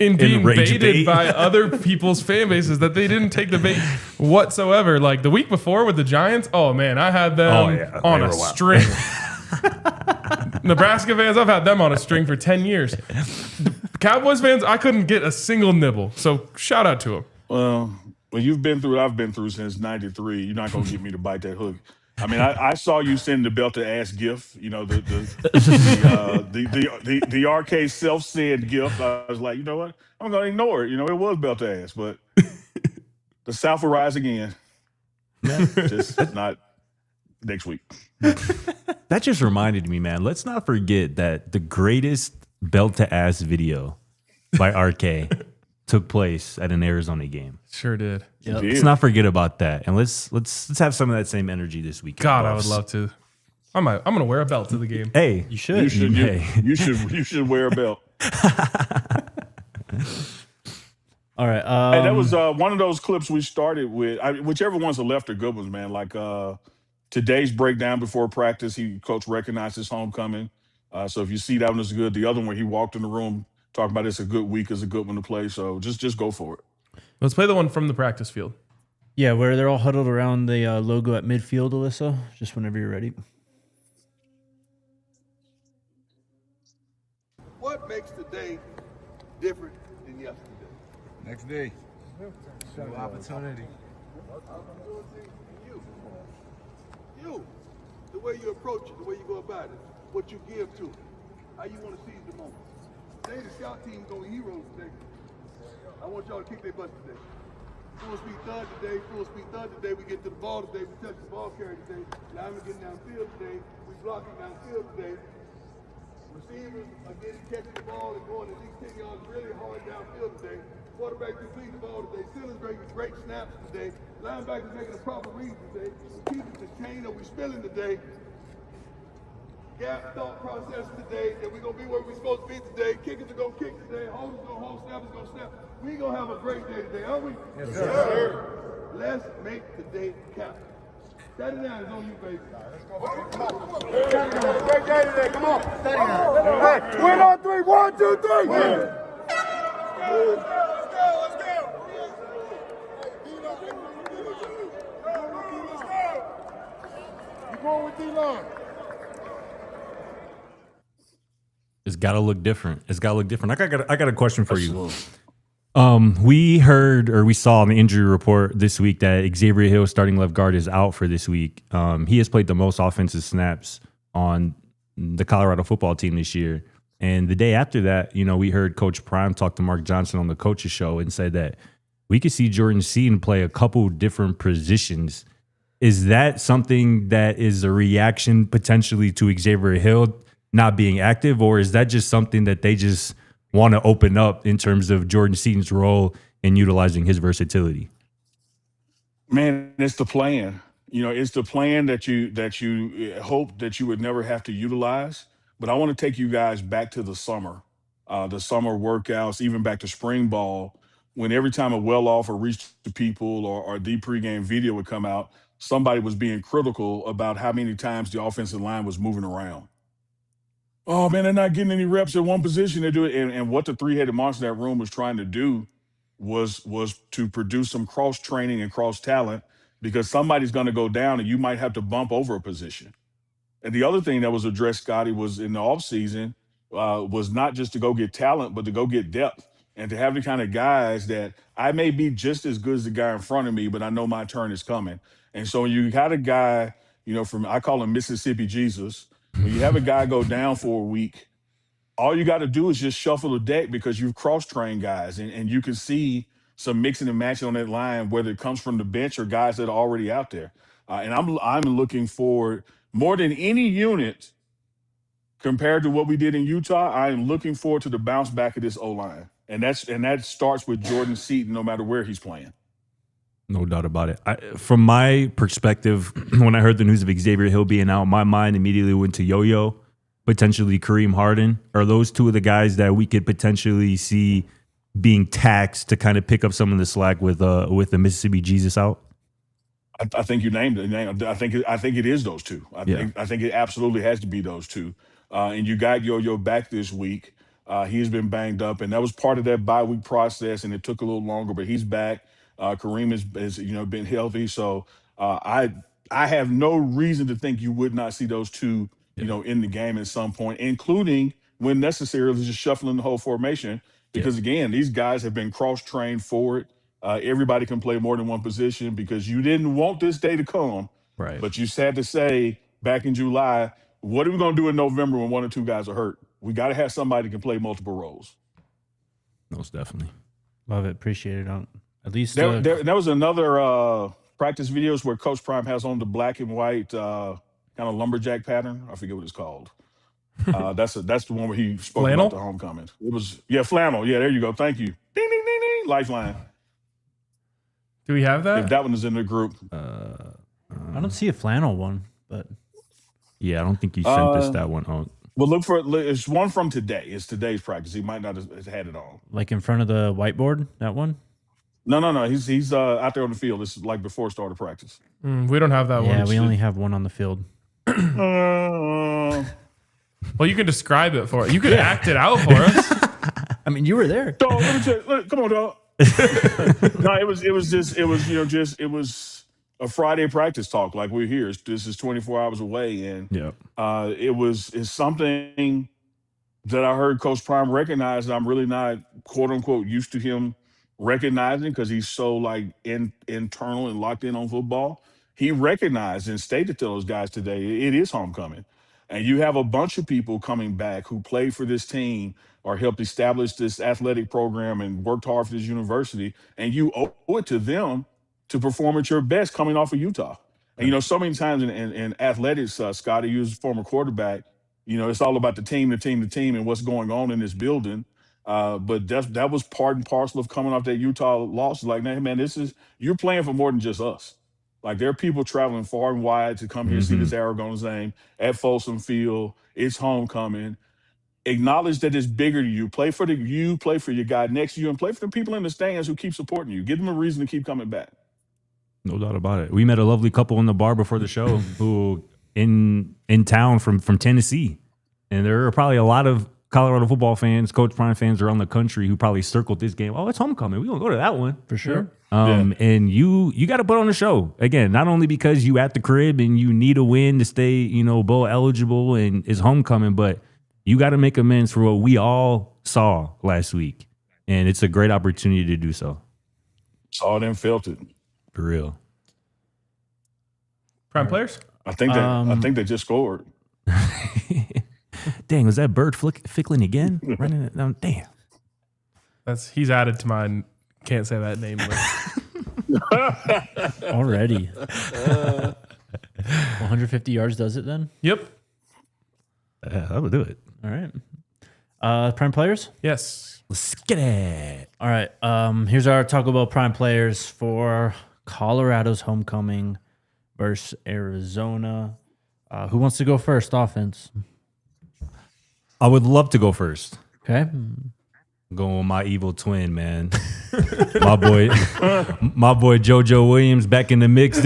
in being rage baited bait. by other people's fan bases that they didn't take the bait whatsoever. Like the week before with the Giants, oh man, I had them on a string. Nebraska fans, I've had them on a string for 10 years. Cowboys fans, I couldn't get a single nibble. So shout out to them. Well, you've been through what I've been through since '93. You're not gonna get me to bite that hook. I mean, I saw you send the belt to ass gift. The RK self-said gift. I was like, you know what? I'm gonna ignore it. It was belt to ass, but the South will rise again. Just not next week. That just reminded me, man. Let's not forget that the greatest belt to ass video by RK took place at an Arizona game. Sure did. Yep. Let's not forget about that, and let's have some of that same energy this weekend. God, I Buffs. would love to. I'm gonna wear a belt to the game. Hey, You should. You should wear a belt. All right. Hey, that was one of those clips we started with. Whichever ones are left are good ones, man. Like today's breakdown before practice, coach recognized his homecoming. So if you see that one is good. The other one, he walked in the room talking about it's a good week, is a good one to play. So just go for it. Let's play the one from the practice field. Yeah, where they're all huddled around the logo at midfield, Alyssa. Just whenever you're ready. What makes today different than yesterday? Next day. Opportunity. You. The way you approach it, the way you go about it, what you give to it, how you want to seize the moment. Today, the scout team's going to be heroes today. I want y'all to kick their butts today. Full speed thud today, full speed thud today. We get to the ball today, we touch the ball carrier today. Linemen getting downfield today, we blocking downfield today. Receivers are catching the ball and going at least 10 yards really hard downfield today. Quarterback completing the ball today. Steelers making great snaps today. Linebackers making the proper reads today. We keeping the chain or we spilling today. Gap thought process today that we're going to be where we're supposed to be today. Kickers are going to kick today. Holders going to hold. Snappers going to snap. We're going to have a great day today, aren't we? Yes, sir. Let's make today count. Daddy down is on you, baby. Let's go. Daddy down. Great day today. Come on. Daddy down. Hey, win on 3. 1, 2, 3. Win. Let's go. You going with D-line. It's got to look different. It's got to look different. I got a question for you. We heard or we saw on the injury report this week that Xavier Hill, starting left guard, is out for this week. He has played the most offensive snaps on the Colorado football team this year. And the day after that, we heard Coach Prime talk to Mark Johnson on the coaches show and said that we could see Jordan Seaton play a couple different positions. Is that something that is a reaction potentially to Xavier Hill not being active, or is that just something that they just want to open up in terms of Jordan Seaton's role in utilizing his versatility? Man, it's the plan. It's the plan that you hope that you would never have to utilize. But I want to take you guys back to the summer workouts, even back to spring ball, when every time a well-off or reach to people or the pregame video would come out, somebody was being critical about how many times the offensive line was moving around. Oh, man, they're not getting any reps at one position. They do it. And what the three-headed monster in that room was trying to do was to produce some cross-training and cross-talent, because somebody's going to go down and you might have to bump over a position. And the other thing that was addressed, Scotty, was in the offseason was not just to go get talent, but to go get depth and to have the kind of guys that I may be just as good as the guy in front of me, but I know my turn is coming. And so you got a guy, I call him Mississippi Jesus. When you have a guy go down for a week, all you got to do is just shuffle the deck, because you've cross-trained guys, and you can see some mixing and matching on that line, whether it comes from the bench or guys that are already out there. And I'm looking forward more than any unit compared to what we did in Utah. I am looking forward to the bounce back of this O-line, and that starts with Jordan Seaton, no matter where he's playing. No doubt about it. From my perspective, when I heard the news of Xavier Hill being out, my mind immediately went to Yo-Yo, potentially Kareem Harden. Are those two of the guys that we could potentially see being taxed to kind of pick up some of the slack with the Mississippi Jesus out? I think you named it. I think it is those two. I think it absolutely has to be those two. And you got Yo-Yo back this week. He's been banged up, and that was part of that bye week process, and it took a little longer, but he's back. Kareem has been healthy, so I have no reason to think you would not see those two in the game at some point, including when necessary, just shuffling the whole formation, because again, these guys have been cross-trained for it. Everybody can play more than one position, because you didn't want this day to come, right? But you had to say back in July, what are we going to do in November when one or two guys are hurt? We got to have somebody who can play multiple roles. Most definitely. Love it. Appreciate it. At least there was another practice videos where Coach Prime has on the black and white kind of lumberjack pattern. I forget what it's called. That's the one where he spoke Flannel? about the homecoming. It was flannel. Yeah, there you go. Thank you. Ding ding ding ding. Lifeline. Do we have that? If that one is in the group. I don't see a flannel one, but yeah, I don't think you sent us that one out. Well, look for it. It's one from today. It's today's practice. He might not have had it on. like in front of the whiteboard, that one? No. He's out there on the field. This is like before start of practice. We don't have that one. Yeah, we only have one on the field. Well, Well, you can describe it for us. You could act it out for us. I mean, you were there. dog, let me tell you, look, come on, dog. No, it was a Friday practice talk. Like, we're here. This is 24 hours away, and it's something that I heard Coach Prime recognize that I'm really not, quote unquote, used to him recognizing, because he's so like internal and locked in on football. He recognized and stated to those guys today, it is homecoming. And you have a bunch of people coming back who played for this team or helped establish this athletic program and worked hard for this university. And you owe it to them to perform at your best coming off of Utah. And, so many times in athletics, Scotty, you was a former quarterback, it's all about the team, and what's going on in this building. But that was part and parcel of coming off that Utah loss. Like, man, you're playing for more than just us. Like, there are people traveling far and wide to come here see this Aragona's name at Folsom Field. It's homecoming. Acknowledge that it's bigger than you. Play for your guy next to you, and play for the people in the stands who keep supporting you. Give them a reason to keep coming back. No doubt about it. We met a lovely couple in the bar before the show who in town from Tennessee. And there are probably a lot of Colorado football fans, Coach Prime fans around the country who probably circled this game. Oh, it's homecoming. We're going to go to that one. For sure. And you got to put on the show. Again, not only because you at the crib and you need a win to stay, bowl eligible and it's homecoming, but you got to make amends for what we all saw last week. And it's a great opportunity to do so. Saw it and felt it. For real. Prime players? I think they just scored. Dang, was that Bird Ficklin again? Running it down. Damn. He's added to my can't say that name list. Already. 150 yards does it then? Yep. That would do it. All right. Prime players? Yes. Let's get it. All right. Here's our Taco Bell prime players for Colorado's homecoming versus Arizona. Who wants to go first? Offense. I would love to go first. Okay. Going with my evil twin, man. my boy JoJo Williams back in the mix. My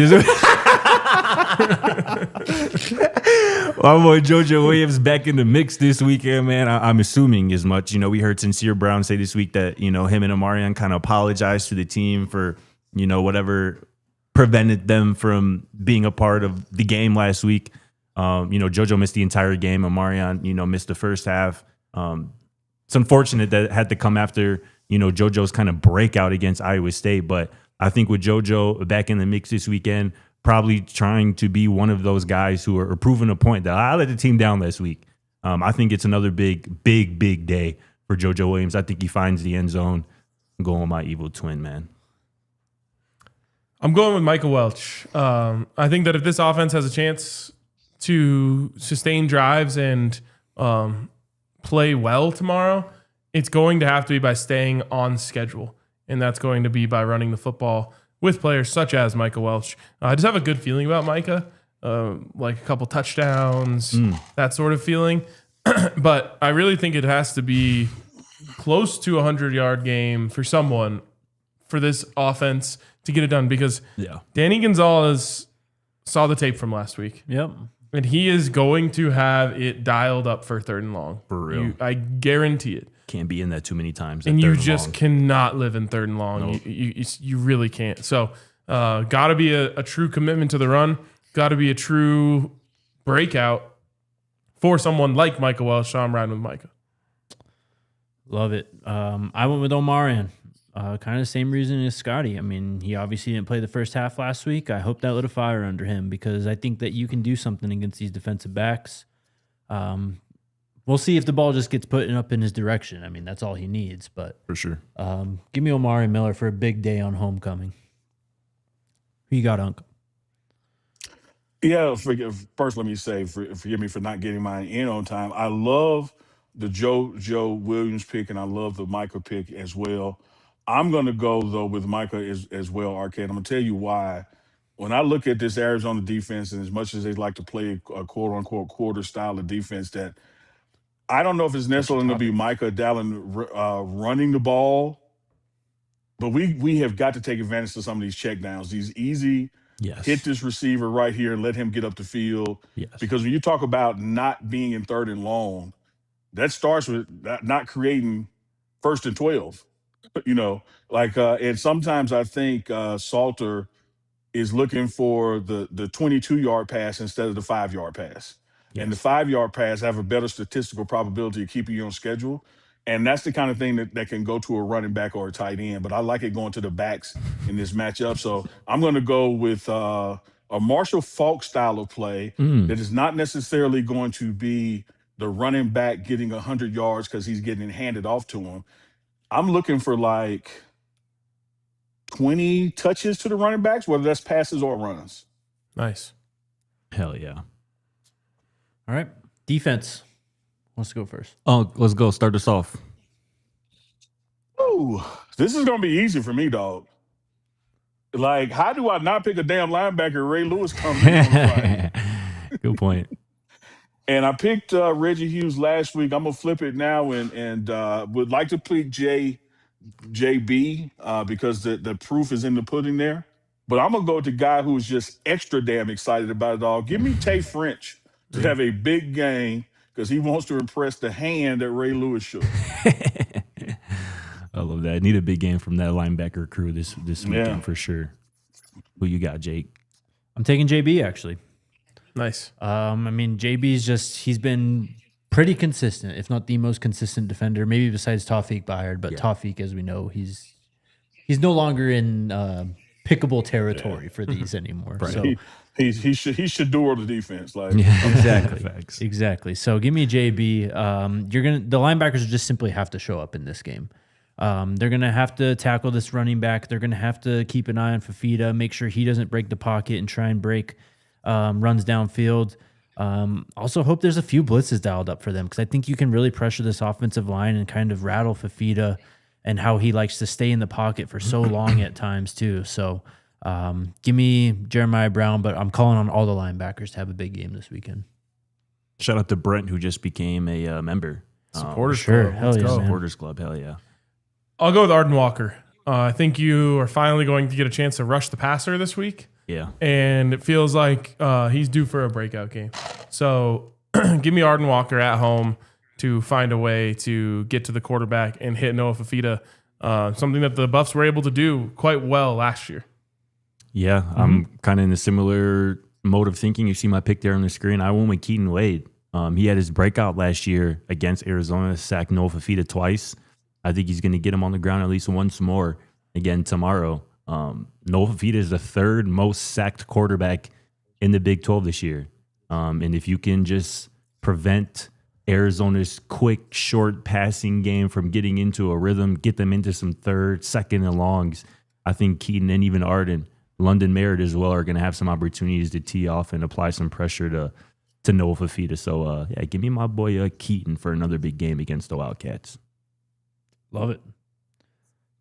boy JoJo Williams back in the mix this weekend, man. I'm assuming as much. We heard Sincere Brown say this week that, him and Omarion kind of apologized to the team for, whatever prevented them from being a part of the game last week. JoJo missed the entire game. Omarion, missed the first half. It's unfortunate that it had to come after, JoJo's kind of breakout against Iowa State. But I think with JoJo back in the mix this weekend, probably trying to be one of those guys who are proving a point that I let the team down last week. I think it's another big day for JoJo Williams. I think he finds the end zone. I'm going with my evil twin, man. I'm going with Micah Welch. I think that if this offense has a chance to sustain drives and play well tomorrow, it's going to have to be by staying on schedule. And that's going to be by running the football with players such as Micah Welch. I just have a good feeling about Micah, like a couple touchdowns, that sort of feeling. But I really think it has to be close to a 100-yard game for someone for this offense to get it done, because Danny Gonzalez saw the tape from last week. Yep. And he is going to have it dialed up for 3rd and long. For real. I guarantee it. Can't be in that too many times. And you just cannot live in 3rd and long. Nope. You really can't. So got to be a true commitment to the run. Got to be a true breakout for someone like Micah Welch. So I'm riding with Micah. Love it. I went with Omarion. Kind of the same reason as Scotty. I mean, he obviously didn't play the first half last week. I hope that lit a fire under him, because I think that you can do something against these defensive backs. We'll see if the ball just gets put up in his direction. I mean, that's all he needs. But for sure. Give me Omari Miller for a big day on homecoming. Who you got, Unc? Yeah, first let me say, forgive me for not getting mine in on time. I love the Joe Williams pick, and I love the Micah pick as well. I'm going to go, though, with Micah as well, Arcade. I'm going to tell you why. When I look at this Arizona defense, and as much as they like to play a quote-unquote quarter style of defense, that I don't know if it's necessarily going to be Micah Dallin running the ball, but we have got to take advantage of some of these checkdowns, these easy hit this receiver right here and let him get up the field. Yes. Because when you talk about not being in 3rd and long, that starts with not creating 1st and 12. And sometimes I think Salter is looking for the 22-yard pass instead of the 5-yard pass. Yes. And the 5-yard pass have a better statistical probability of keeping you on schedule. And that's the kind of thing that can go to a running back or a tight end. But I like it going to the backs in this matchup. So I'm going to go with a Marshall Faulk style of play that is not necessarily going to be the running back getting 100 yards because he's getting it handed off to him. I'm looking for like 20 touches to the running backs, whether that's passes or runs. Nice. Hell yeah. All right. Defense. Let's go first. Oh, let's go. Start us off. Ooh, this is going to be easy for me, dog. Like, how do I not pick a damn linebacker? Ray Lewis comes in on Friday. Good point. And I picked Reggie Hughes last week. I'm going to flip it now and would like to pick JB because the proof is in the pudding there. But I'm going to go with the guy who's just extra damn excited about it all. Give me Tay French to have a big game because he wants to impress the hand that Ray Lewis shook. I love that. I need a big game from that linebacker crew this weekend for sure. Who you got, Jake? I'm taking JB, actually. Nice. I mean, JB's he's been pretty consistent, if not the most consistent defender, maybe besides Tawfiq Bayard. But Tawfiq, as we know, he's no longer in pickable territory for these anymore. Right. So he should do all the defense. Like exactly. So give me JB. The linebackers just simply have to show up in this game. They're gonna have to tackle this running back. They're gonna have to keep an eye on Fafita, make sure he doesn't break the pocket and try and break runs downfield. Also hope there's a few blitzes dialed up for them because I think you can really pressure this offensive line and kind of rattle Fafita and how he likes to stay in the pocket for so long at times too. So give me Jeremiah Brown, but I'm calling on all the linebackers to have a big game this weekend. Shout out to Brent, who just became a member. Supporters Club. Hell yeah, man. Supporters Club. Hell yeah. I'll go with Arden Walker. I think you are finally going to get a chance to rush the passer this week. Yeah. And it feels like he's due for a breakout game. So give me Arden Walker at home to find a way to get to the quarterback and hit Noah Fafita, something that the Buffs were able to do quite well last year. Yeah, I'm kind of in a similar mode of thinking. You see my pick there on the screen. I went with Keaton Wade. He had his breakout last year against Arizona, sacked Noah Fafita twice. I think he's going to get him on the ground at least once more again tomorrow. Noah Fafita is the third most sacked quarterback in the Big 12 this year. And if you can just prevent Arizona's quick, short passing game from getting into a rhythm, get them into some third, second, and longs, I think Keaton and even Arden, London Merritt as well, are going to have some opportunities to tee off and apply some pressure to Noah Fafita. So, give me my boy Keaton for another big game against the Wildcats. Love it.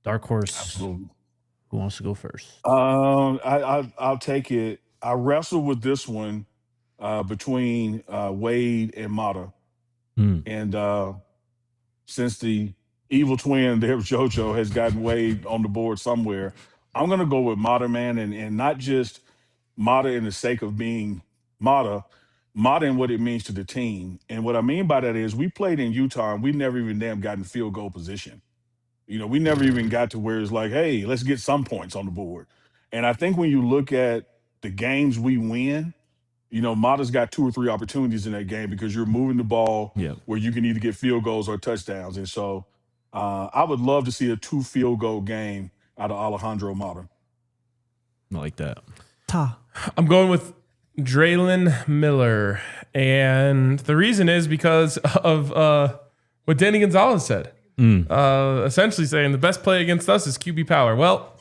Dark horse. Absolutely. Who wants to go first? I'll take it. I wrestled with this one between Wade and Mata. And since the evil twin there, JoJo, has gotten Wade on the board somewhere, I'm going to go with Mata, man, and not just Mata in the sake of being Mata and what it means to the team. And what I mean by that is we played in Utah and we never even damn got in field goal position. We never even got to where it's like, hey, let's get some points on the board. And I think when you look at the games we win, Mata's got 2 or 3 opportunities in that game because you're moving the ball where you can either get field goals or touchdowns. And so I would love to see a 2 field goal game out of Alejandro Mata. I like that. I'm going with Draylon Miller. And the reason is because of what Danny Gonzalez said. Essentially saying the best play against us is QB power. Well,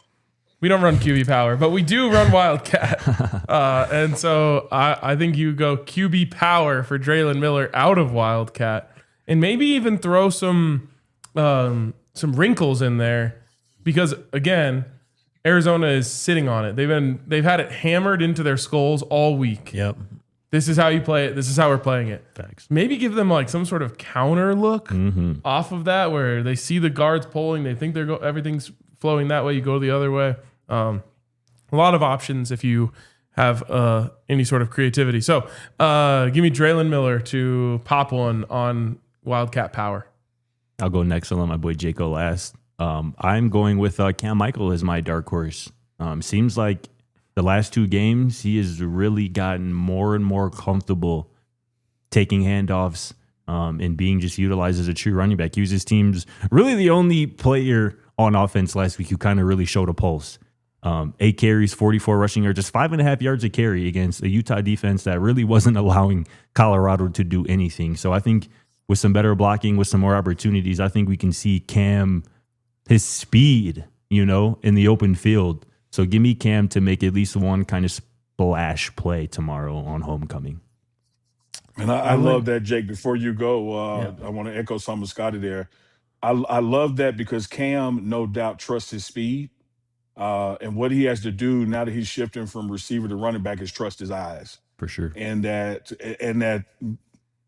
we don't run QB power, but we do run Wildcat. And so I think you go QB power for Draylon Miller out of Wildcat and maybe even throw some wrinkles in there because, again, Arizona is sitting on it. They've had it hammered into their skulls all week. Yep. This is how you play it. This is how we're playing it. Facts. Maybe give them like some sort of counter look off of that where they see the guards pulling. They think everything's flowing that way. You go the other way. A lot of options if you have any sort of creativity. So give me Draylon Miller to pop one on Wildcat power. I'll go next. I'll let my boy Jake go last. I'm going with Cam Michael as my dark horse. Seems like the last 2 games, he has really gotten more and more comfortable taking handoffs and being just utilized as a true running back. He was his team's really the only player on offense last week who kind of really showed a pulse. 8 carries, 44 rushing yards, just 5.5 yards a carry against a Utah defense that really wasn't allowing Colorado to do anything. So I think with some better blocking, with some more opportunities, I think we can see Cam, his speed, in the open field. So give me Cam to make at least one kind of splash play tomorrow on homecoming. And I love that, Jake. Before you go, I want to echo some of Scotty there. I love that because Cam, no doubt, trusts his speed. And what he has to do now that he's shifting from receiver to running back is trust his eyes. For sure. And that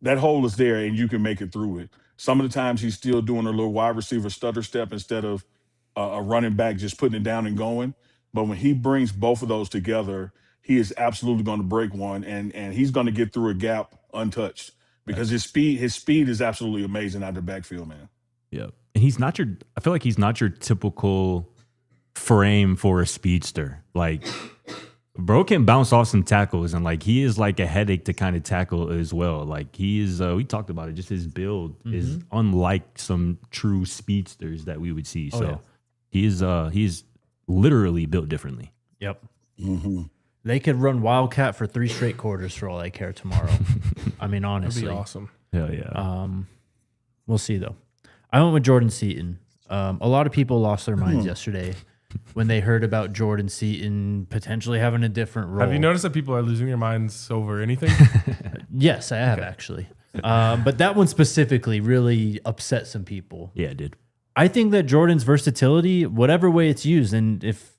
hole is there and you can make it through it. Some of the times he's still doing a little wide receiver stutter step instead of a running back just putting it down and going. but when he brings both of those together, he is absolutely going to break one, and he's going to get through a gap untouched because his speed is absolutely amazing out of the backfield, man. Yeah. And I feel like he's not your typical frame for a speedster. Like, bro can bounce off some tackles, and like he is like a headache to kind of tackle as well. Like he is, we talked about it, just his build is unlike some true speedsters that we would see. So he's literally built differently. Yep. They could run Wildcat for 3 straight quarters for all I care tomorrow. I mean, honestly. That'd be awesome. Hell yeah. We'll see, though. I went with Jordan Seaton. A lot of people lost their minds yesterday when they heard about Jordan Seaton potentially having a different role. Have you noticed that people are losing their minds over anything? Yes, I have, actually. But that one specifically really upset some people. Yeah, it did. I think that Jordan's versatility, whatever way it's used, and if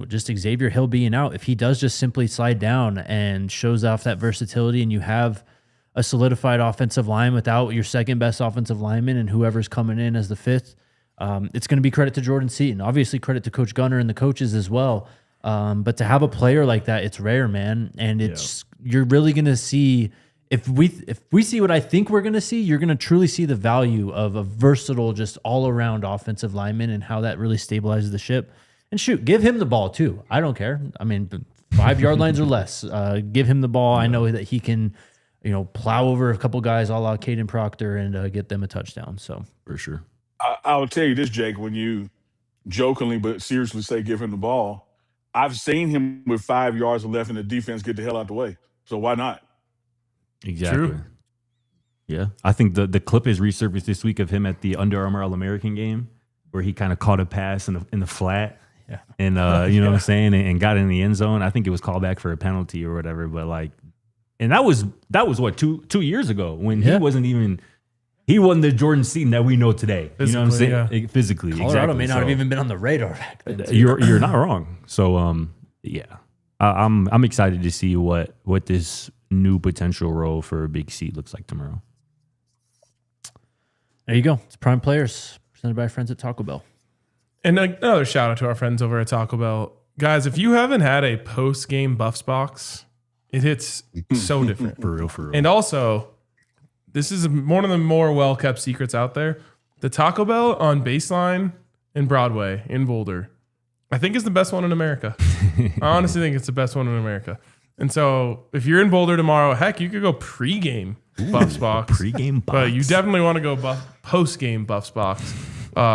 just Xavier Hill being out, if he does just simply slide down and shows off that versatility, and you have a solidified offensive line without your second best offensive lineman and whoever's coming in as the fifth, it's going to be credit to Jordan Seaton. Obviously, credit to Coach Gunner and the coaches as well. But to have a player like that, it's rare, man. And you're really going to see. If we see what I think we're going to see, you're going to truly see the value of a versatile, just all-around offensive lineman and how that really stabilizes the ship. And shoot, give him the ball too. I don't care. I mean, 5-yard lines or less. Give him the ball. I know that he can, plow over a couple guys a la Caden Proctor and get them a touchdown. So For sure. I will tell you this, Jake, when you jokingly but seriously say give him the ball, I've seen him with 5 yards left and the defense get the hell out the way. So why not? Exactly. True. Yeah. I think the clip is resurfaced this week of him at the Under Armour All-American game where he kind of caught a pass in the flat. Yeah. And you know what I'm saying, and got in the end zone. I think it was called back for a penalty or whatever, but like, and that was what, two years ago when he wasn't the Jordan Seaton that we know today. Physically, you know what I'm saying? Physically, Colorado exactly. may not have even been on the radar back then. You're not wrong. So I'm excited to see what this new potential role for a Big C looks like tomorrow. There you go. It's Prime Players presented by our friends at Taco Bell. And another shout out to our friends over at Taco Bell. Guys, if you haven't had a post-game Buffs box, it hits so different. For real. And also, this is one of the more well-kept secrets out there. The Taco Bell on Baseline and Broadway in Boulder, I think is the best one in America. I honestly think it's the best one in America. And so if you're in Boulder tomorrow, heck, you could go pregame Buffs box. Pregame box. But you definitely want to go post-game Buffs box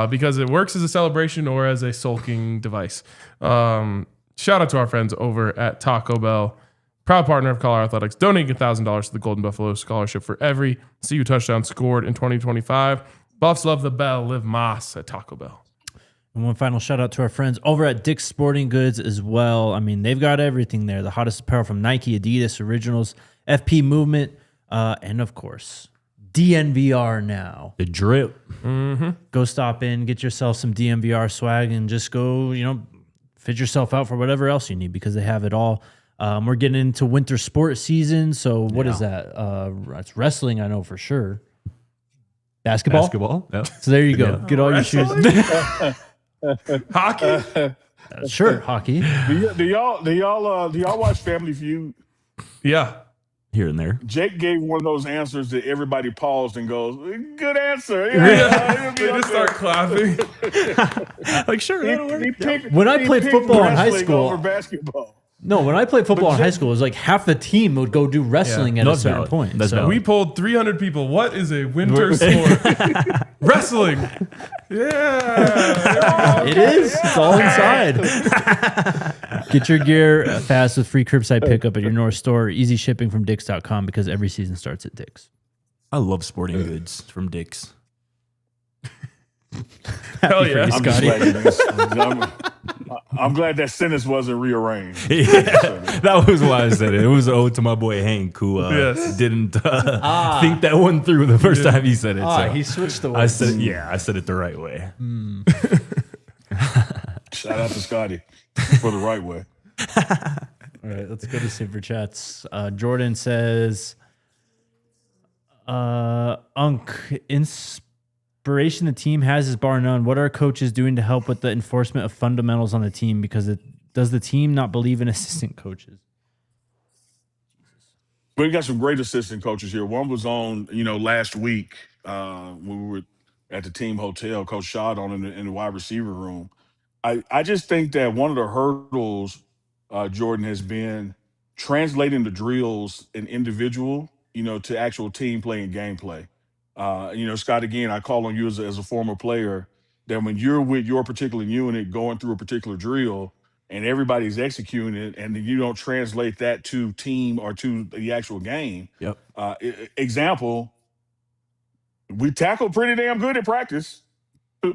because it works as a celebration or as a sulking device. Shout out to our friends over at Taco Bell. Proud partner of Colorado Athletics, donating $1,000 to the Golden Buffalo Scholarship for every CU touchdown scored in 2025. Buffs love the bell. Live Moss at Taco Bell. And one final shout out to our friends over at Dick's Sporting Goods as well. I mean, they've got everything there. The hottest apparel from Nike, Adidas, Originals, FP Movement, and of course, DNVR now. The drip. Go stop in, get yourself some DNVR swag, and just go, fit yourself out for whatever else you need because they have it all. We're getting into winter sports season. So what is that? It's wrestling, I know for sure. Basketball? Yep. So there you go. Get all your shoes. Hockey? Sure, hockey. Do y'all watch Family Feud? Yeah. Here and there. Jake gave one of those answers that everybody paused and goes, "Good answer." They just start clapping. Like, sure, that'll work. When I played football in high wrestling school- over basketball. No, when I played football in high school, it was like half the team would go do wrestling at a That's certain valid. point. That's So valid. We pulled 300 people. What is a winter sport? Wrestling. Yeah. it is. It's all inside. Get your gear fast with free curbside pickup at your North Store. Easy shipping from Dicks.com because every season starts at Dicks. I love sporting goods from Dick's. Hell yeah. I'm glad that sentence wasn't rearranged. That was why I said it. It was an ode to my boy Hank, who Yes. didn't think that one through the first time he said it. So he switched the I said, I said it the right way. Shout out to Scotty for the right way. All right, let's go to Superchats. Jordan says, desperation the team has is bar none. What are coaches doing to help with the enforcement of fundamentals on the team? Because does the team not believe in assistant coaches? We got some great assistant coaches here. One was on, last week when we were at the team hotel, Coach Shad on in the wide receiver room. I just think that one of the hurdles, Jordan, has been translating the drills in individual, to actual team play and gameplay. Scott, again, I call on you as a former player that when you're with your particular unit going through a particular drill and everybody's executing it, and then you don't translate that to team or to the actual game. Yep. Example, we tackle pretty damn good at practice.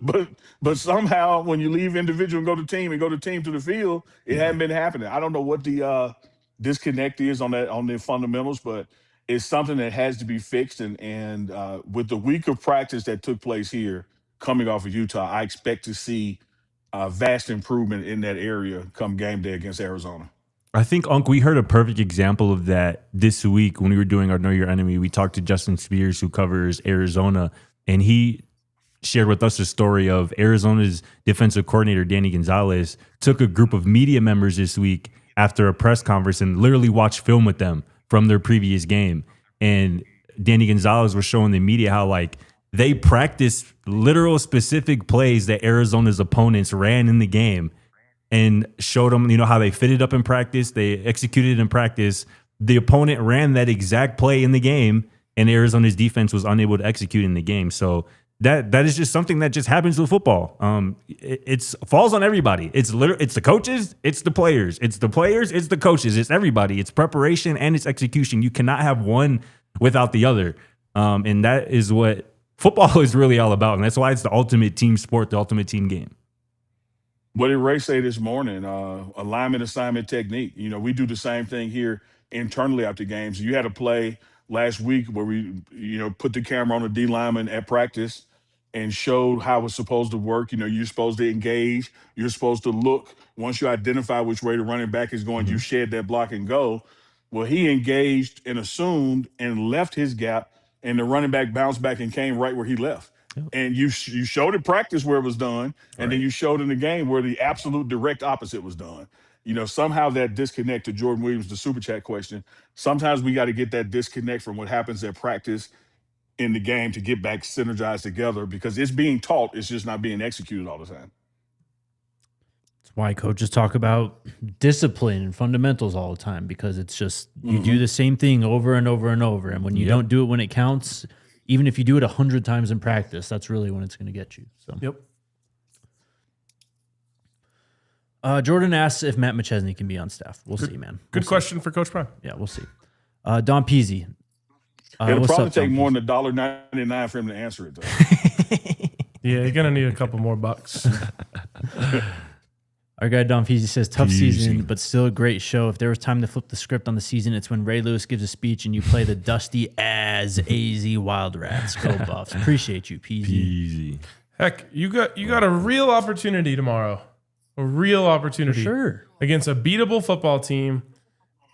But somehow when you leave individual and go to team to the field, it hadn't been happening. I don't know what the disconnect is on the fundamentals, but it's something that has to be fixed. And with the week of practice that took place here, coming off of Utah, I expect to see vast improvement in that area come game day against Arizona. I think, Unc, we heard a perfect example of that this week when we were doing our Know Your Enemy. We talked to Justin Spears, who covers Arizona, and he shared with us a story of Arizona's defensive coordinator, Danny Gonzalez, took a group of media members this week after a press conference and literally watched film with them from their previous game. And Danny Gonzalez was showing the media how, like, they practiced literal specific plays that Arizona's opponents ran in the game and showed them, how they fitted up in practice. They executed in practice. The opponent ran that exact play in the game, and Arizona's defense was unable to execute in the game. So that is just something that just happens with football. It falls on everybody. It's the coaches, it's the players. It's the players, it's the coaches, it's everybody. It's preparation and it's execution. You cannot have one without the other. And that is what football is really all about. And that's why it's the ultimate team sport, the ultimate team game. What did Ray say this morning? Alignment, assignment, technique. We do the same thing here internally after games. You had a play last week where we, put the camera on the D lineman at practice and showed how it's supposed to work. You're supposed to engage. You're supposed to look. Once you identify which way the running back is going, you shed that block and go. Well, he engaged and assumed and left his gap, and the running back bounced back and came right where he left. And you showed in practice where it was done, and then you showed in the game where the absolute direct opposite was done. Somehow that disconnect, to Jordan Williams, the super chat question, sometimes we got to get that disconnect from what happens at practice in the game to get back synergized together, because it's being taught, it's just not being executed all the time. That's why coaches talk about discipline and fundamentals all the time, because it's just you do the same thing over and over and over. And when you don't do it when it counts, even if you do it 100 times in practice, that's really when it's going to get you. So. Jordan asks if Matt McChesney can be on staff. We'll see, man. Good question for Coach Prime. Yeah, we'll see. Don Peasy. It'll probably take more than $1.99 for him to answer it, though. Yeah, you're going to need a couple more bucks. Our guy Don Peasy says, tough season, but still a great show. If there was time to flip the script on the season, it's when Ray Lewis gives a speech and you play the dusty as AZ Wild Rats. Go Buffs. Appreciate you, Peasy. Heck, you got a real opportunity tomorrow. A real opportunity. For sure. Against a beatable football team.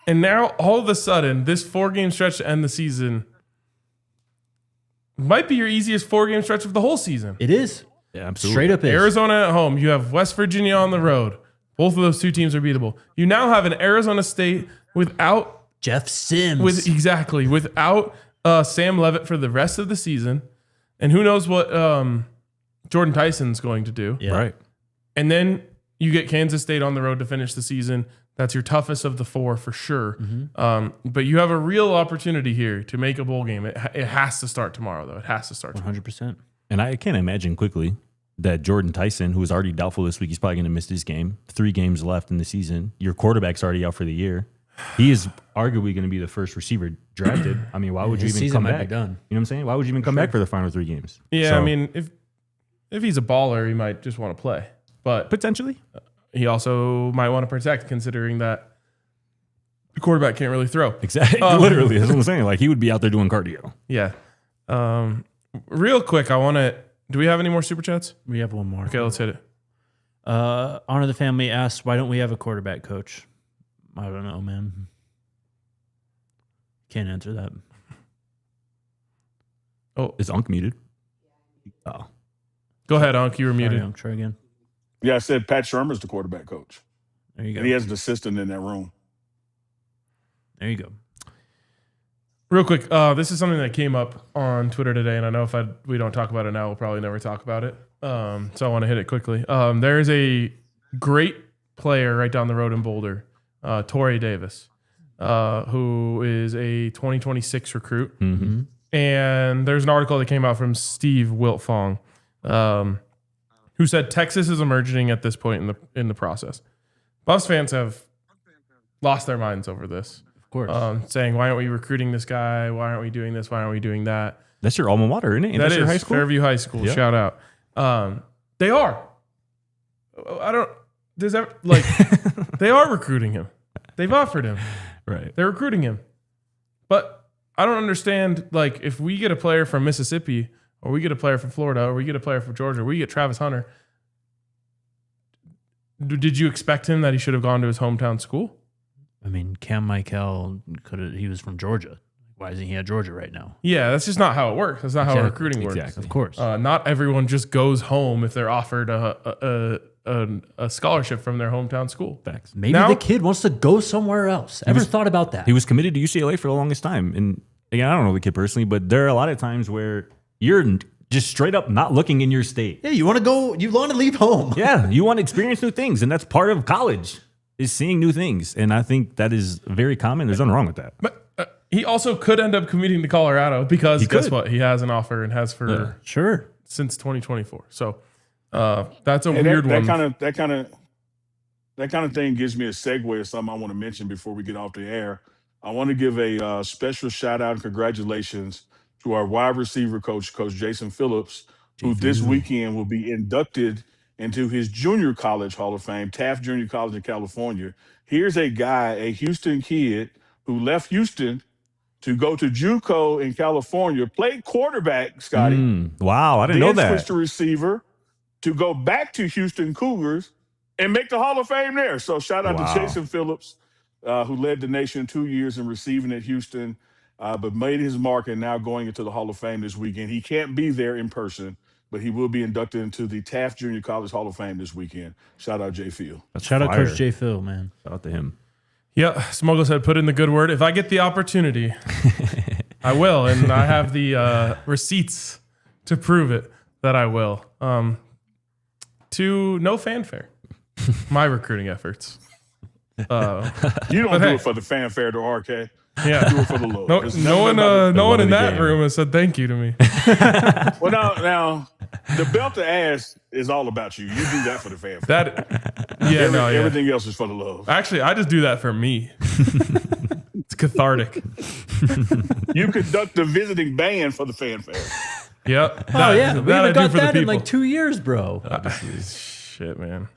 And now, all of a sudden, this 4-game stretch to end the season might be your easiest 4-game stretch of the whole season. It is. Yeah, absolutely. Straight up is. Arizona at home. You have West Virginia on the road. Both of those two teams are beatable. You now have an Arizona State without Jeff Sims. Without Sam Leavitt for the rest of the season. And who knows what Jordan Tyson's going to do. Yeah. Right. And then you get Kansas State on the road to finish the season. That's your toughest of the 4 for sure. But you have a real opportunity here to make a bowl game. It has to start tomorrow, though. It has to start tomorrow. 100%. And I can't imagine quickly that Jordan Tyson, who is already doubtful this week, he's probably going to miss this game. 3 games left in the season. Your quarterback's already out for the year. He is arguably going to be the first receiver drafted. I mean, why would you even come back? Be done. You know what I'm saying? Why would you even come back for the final 3 games? Yeah, So, I mean, if he's a baller, he might just want to play. But potentially. he also might want to protect, considering that the quarterback can't really throw. Exactly. Literally, that's what I'm saying. Like, he would be out there doing cardio. Yeah. Real quick, do we have any more super chats? We have one more. Okay, let's hit it. Honor the Family asks, why don't we have a quarterback coach? I don't know, man. Can't answer that. Oh, Is Unc muted? Oh, Go ahead, Unc. You were sorry, muted. try again. Yeah, I said Pat Shermer's the quarterback coach. There you go. And he has an assistant in that room. There you go. Real quick, this is something that came up on Twitter today, and I know if we don't talk about it now, we'll probably never talk about it. So I want to hit it quickly. There is a great player right down the road in Boulder, Torrey Davis, who is a 2026 recruit. Mm-hmm. And there's an article that came out from Steve Wiltfong, who said Texas is emerging at this point in the process. Buffs fans have lost their minds over this. Of course. Saying, why aren't we recruiting this guy? Why aren't we doing this? Why aren't we doing that? That's your alma mater, isn't it? That That's your is high school? Fairview High School. Yeah. Shout out. They are. I don't. Does that like? They are recruiting him. They've offered him. Right. They're recruiting him. But I don't understand. Like, if we get a player from Mississippi, or we get a player from Florida, or we get a player from Georgia, or we get Travis Hunter. Did you expect him that he should have gone to his hometown school? I mean, Cam Michael he was from Georgia. Why isn't he at Georgia right now? Yeah, that's just not how it works. That's not how recruiting works. Of course. Not everyone just goes home if they're offered a scholarship from their hometown school. Facts. Maybe now- the kid wants to go somewhere else. Ever thought about that? He was committed to UCLA for the longest time. And again, I don't know the kid personally, but there are a lot of times where you're just straight up not looking in your state. Yeah, you want to go, you want to leave home. Yeah, you want to experience new things. And that's part of college, is seeing new things. And I think that is very common. There's nothing wrong with that. But he also could end up commuting to Colorado because guess could. what? He has an offer and has for Sure. since 2024. So that's a And weird one. that kind of thing gives me a segue of something I want to mention before we get off the air. I want to give a special shout out and congratulations to our wide receiver coach, Coach Jason Phillips, who this weekend will be inducted into his junior college Hall of Fame, Taft Junior College in California. Here's a guy, a Houston kid who left Houston to go to JUCO in California, played quarterback, Scotty. Wow, I didn't know Then that. switched to receiver to go back to Houston Cougars and make the Hall of Fame there. So shout out Wow. to Jason Phillips, who led the nation 2 years in receiving at Houston, but made his mark and now going into the Hall of Fame this weekend. He can't be there in person, but he will be inducted into the Taft Junior College Hall of Fame this weekend. Shout out Jay Field. Shout out fire. Coach J. Phil, man. Shout out to him. Yeah, Smuggle said put in the good word. If I get the opportunity, I will. And I have the receipts to prove it that I will. To no fanfare, my recruiting efforts. You don't do hey. it for the fanfare to RK. Yeah. Do it for the love. No, It's no never one, about no one in the that game. room has said thank you to me. Well, now, the belt to ass is all about you. You do that for the fanfare. Everything else is for the love. Actually, I just do that for me. It's cathartic. You conduct the visiting band for the fanfare. Yep. Oh, yeah. We haven't got that in people. like 2 years, bro. Shit, man.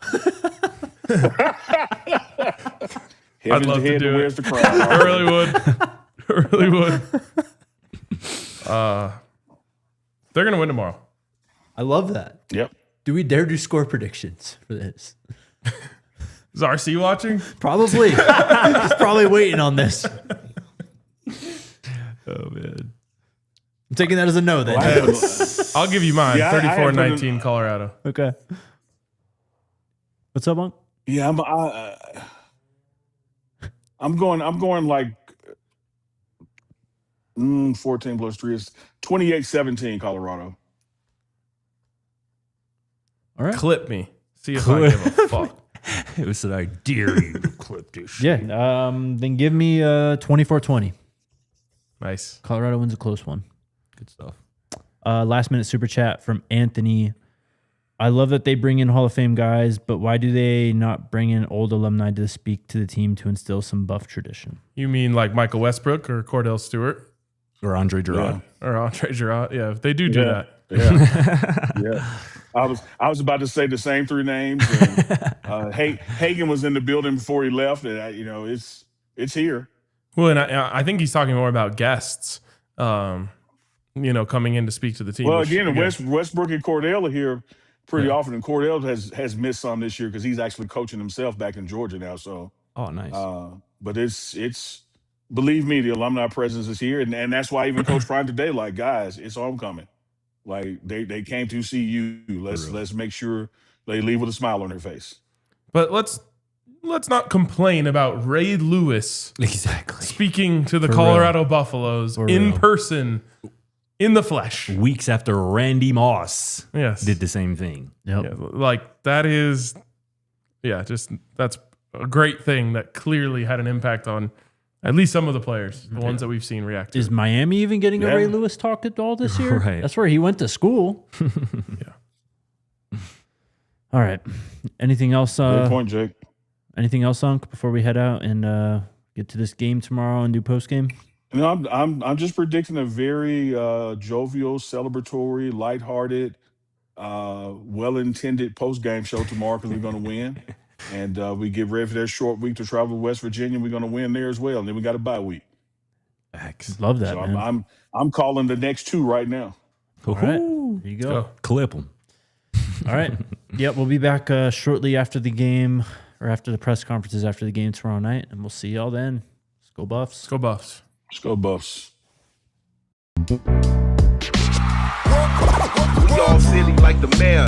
Heaven's love the to head do that it. wears the crown. I really would. I really would. They're going to win tomorrow. I love that. Yep. Do we dare do score predictions for this? Is RC watching? Probably. He's probably waiting on this. Oh, man. I'm taking that as a no then. I'll give you mine. Yeah, I had 34-19 Colorado. Okay. What's up, Monk? Yeah, I'm going like 14 plus 3 is 28-17 Colorado. All right. Clip me. See if I give a fuck. It was an I dare you to clip this shit. Yeah. Then give me 24-20. Nice. Colorado wins a close one. Good stuff. Last minute super chat from Anthony. I love that they bring in Hall of Fame guys, but why do they not bring in old alumni to speak to the team to instill some Buff tradition? You mean like Michael Westbrook or Cordell Stewart Or Andre Giroux. or Andre Giroux? Yeah, they do that. Yeah. I was about to say the same three names. And, Hagan was in the building before he left, and it's here. Well, and I think he's talking more about guests, coming in to speak to the team. Well, which, again, Westbrook and Cordell are here pretty often, and Cordell has missed some this year because he's actually coaching himself back in Georgia now. So, Oh, nice. but it's believe me, the alumni presence is here, and that's why even Coach Prime today, like, guys, it's homecoming. Like they came to see you. Let's make sure they leave with a smile on their face. But let's not complain about Ray Lewis Exactly. speaking to the For Colorado Buffaloes For in real. person, in the flesh. Weeks after Randy Moss Yes. did the same thing. Yep. Yeah, like that is, that's a great thing that clearly had an impact on at least some of the players, the ones that we've seen react to. Is Miami even getting a Yeah. Ray Lewis talk at all this year? Right. That's where he went to school. Yeah. All right. Anything else? Good point, Jake. Anything else, Unc, before we head out and get to this game tomorrow and do post game? No, I'm just predicting a very jovial, celebratory, lighthearted, well-intended post-game show tomorrow because we're going to win, and we get ready for that short week to travel to West Virginia. We're going to win there as well, and then we got a bye week. X. Love that, So man. I'm calling the next two right now. All right. There you go. Go. Clip them. All right. Yep. We'll be back shortly after the game or after the press conferences after the game tomorrow night, and we'll see y'all then. Let's go Buffs. Let's go Buffs. Let's go, Buffs. We all silly like the mayor.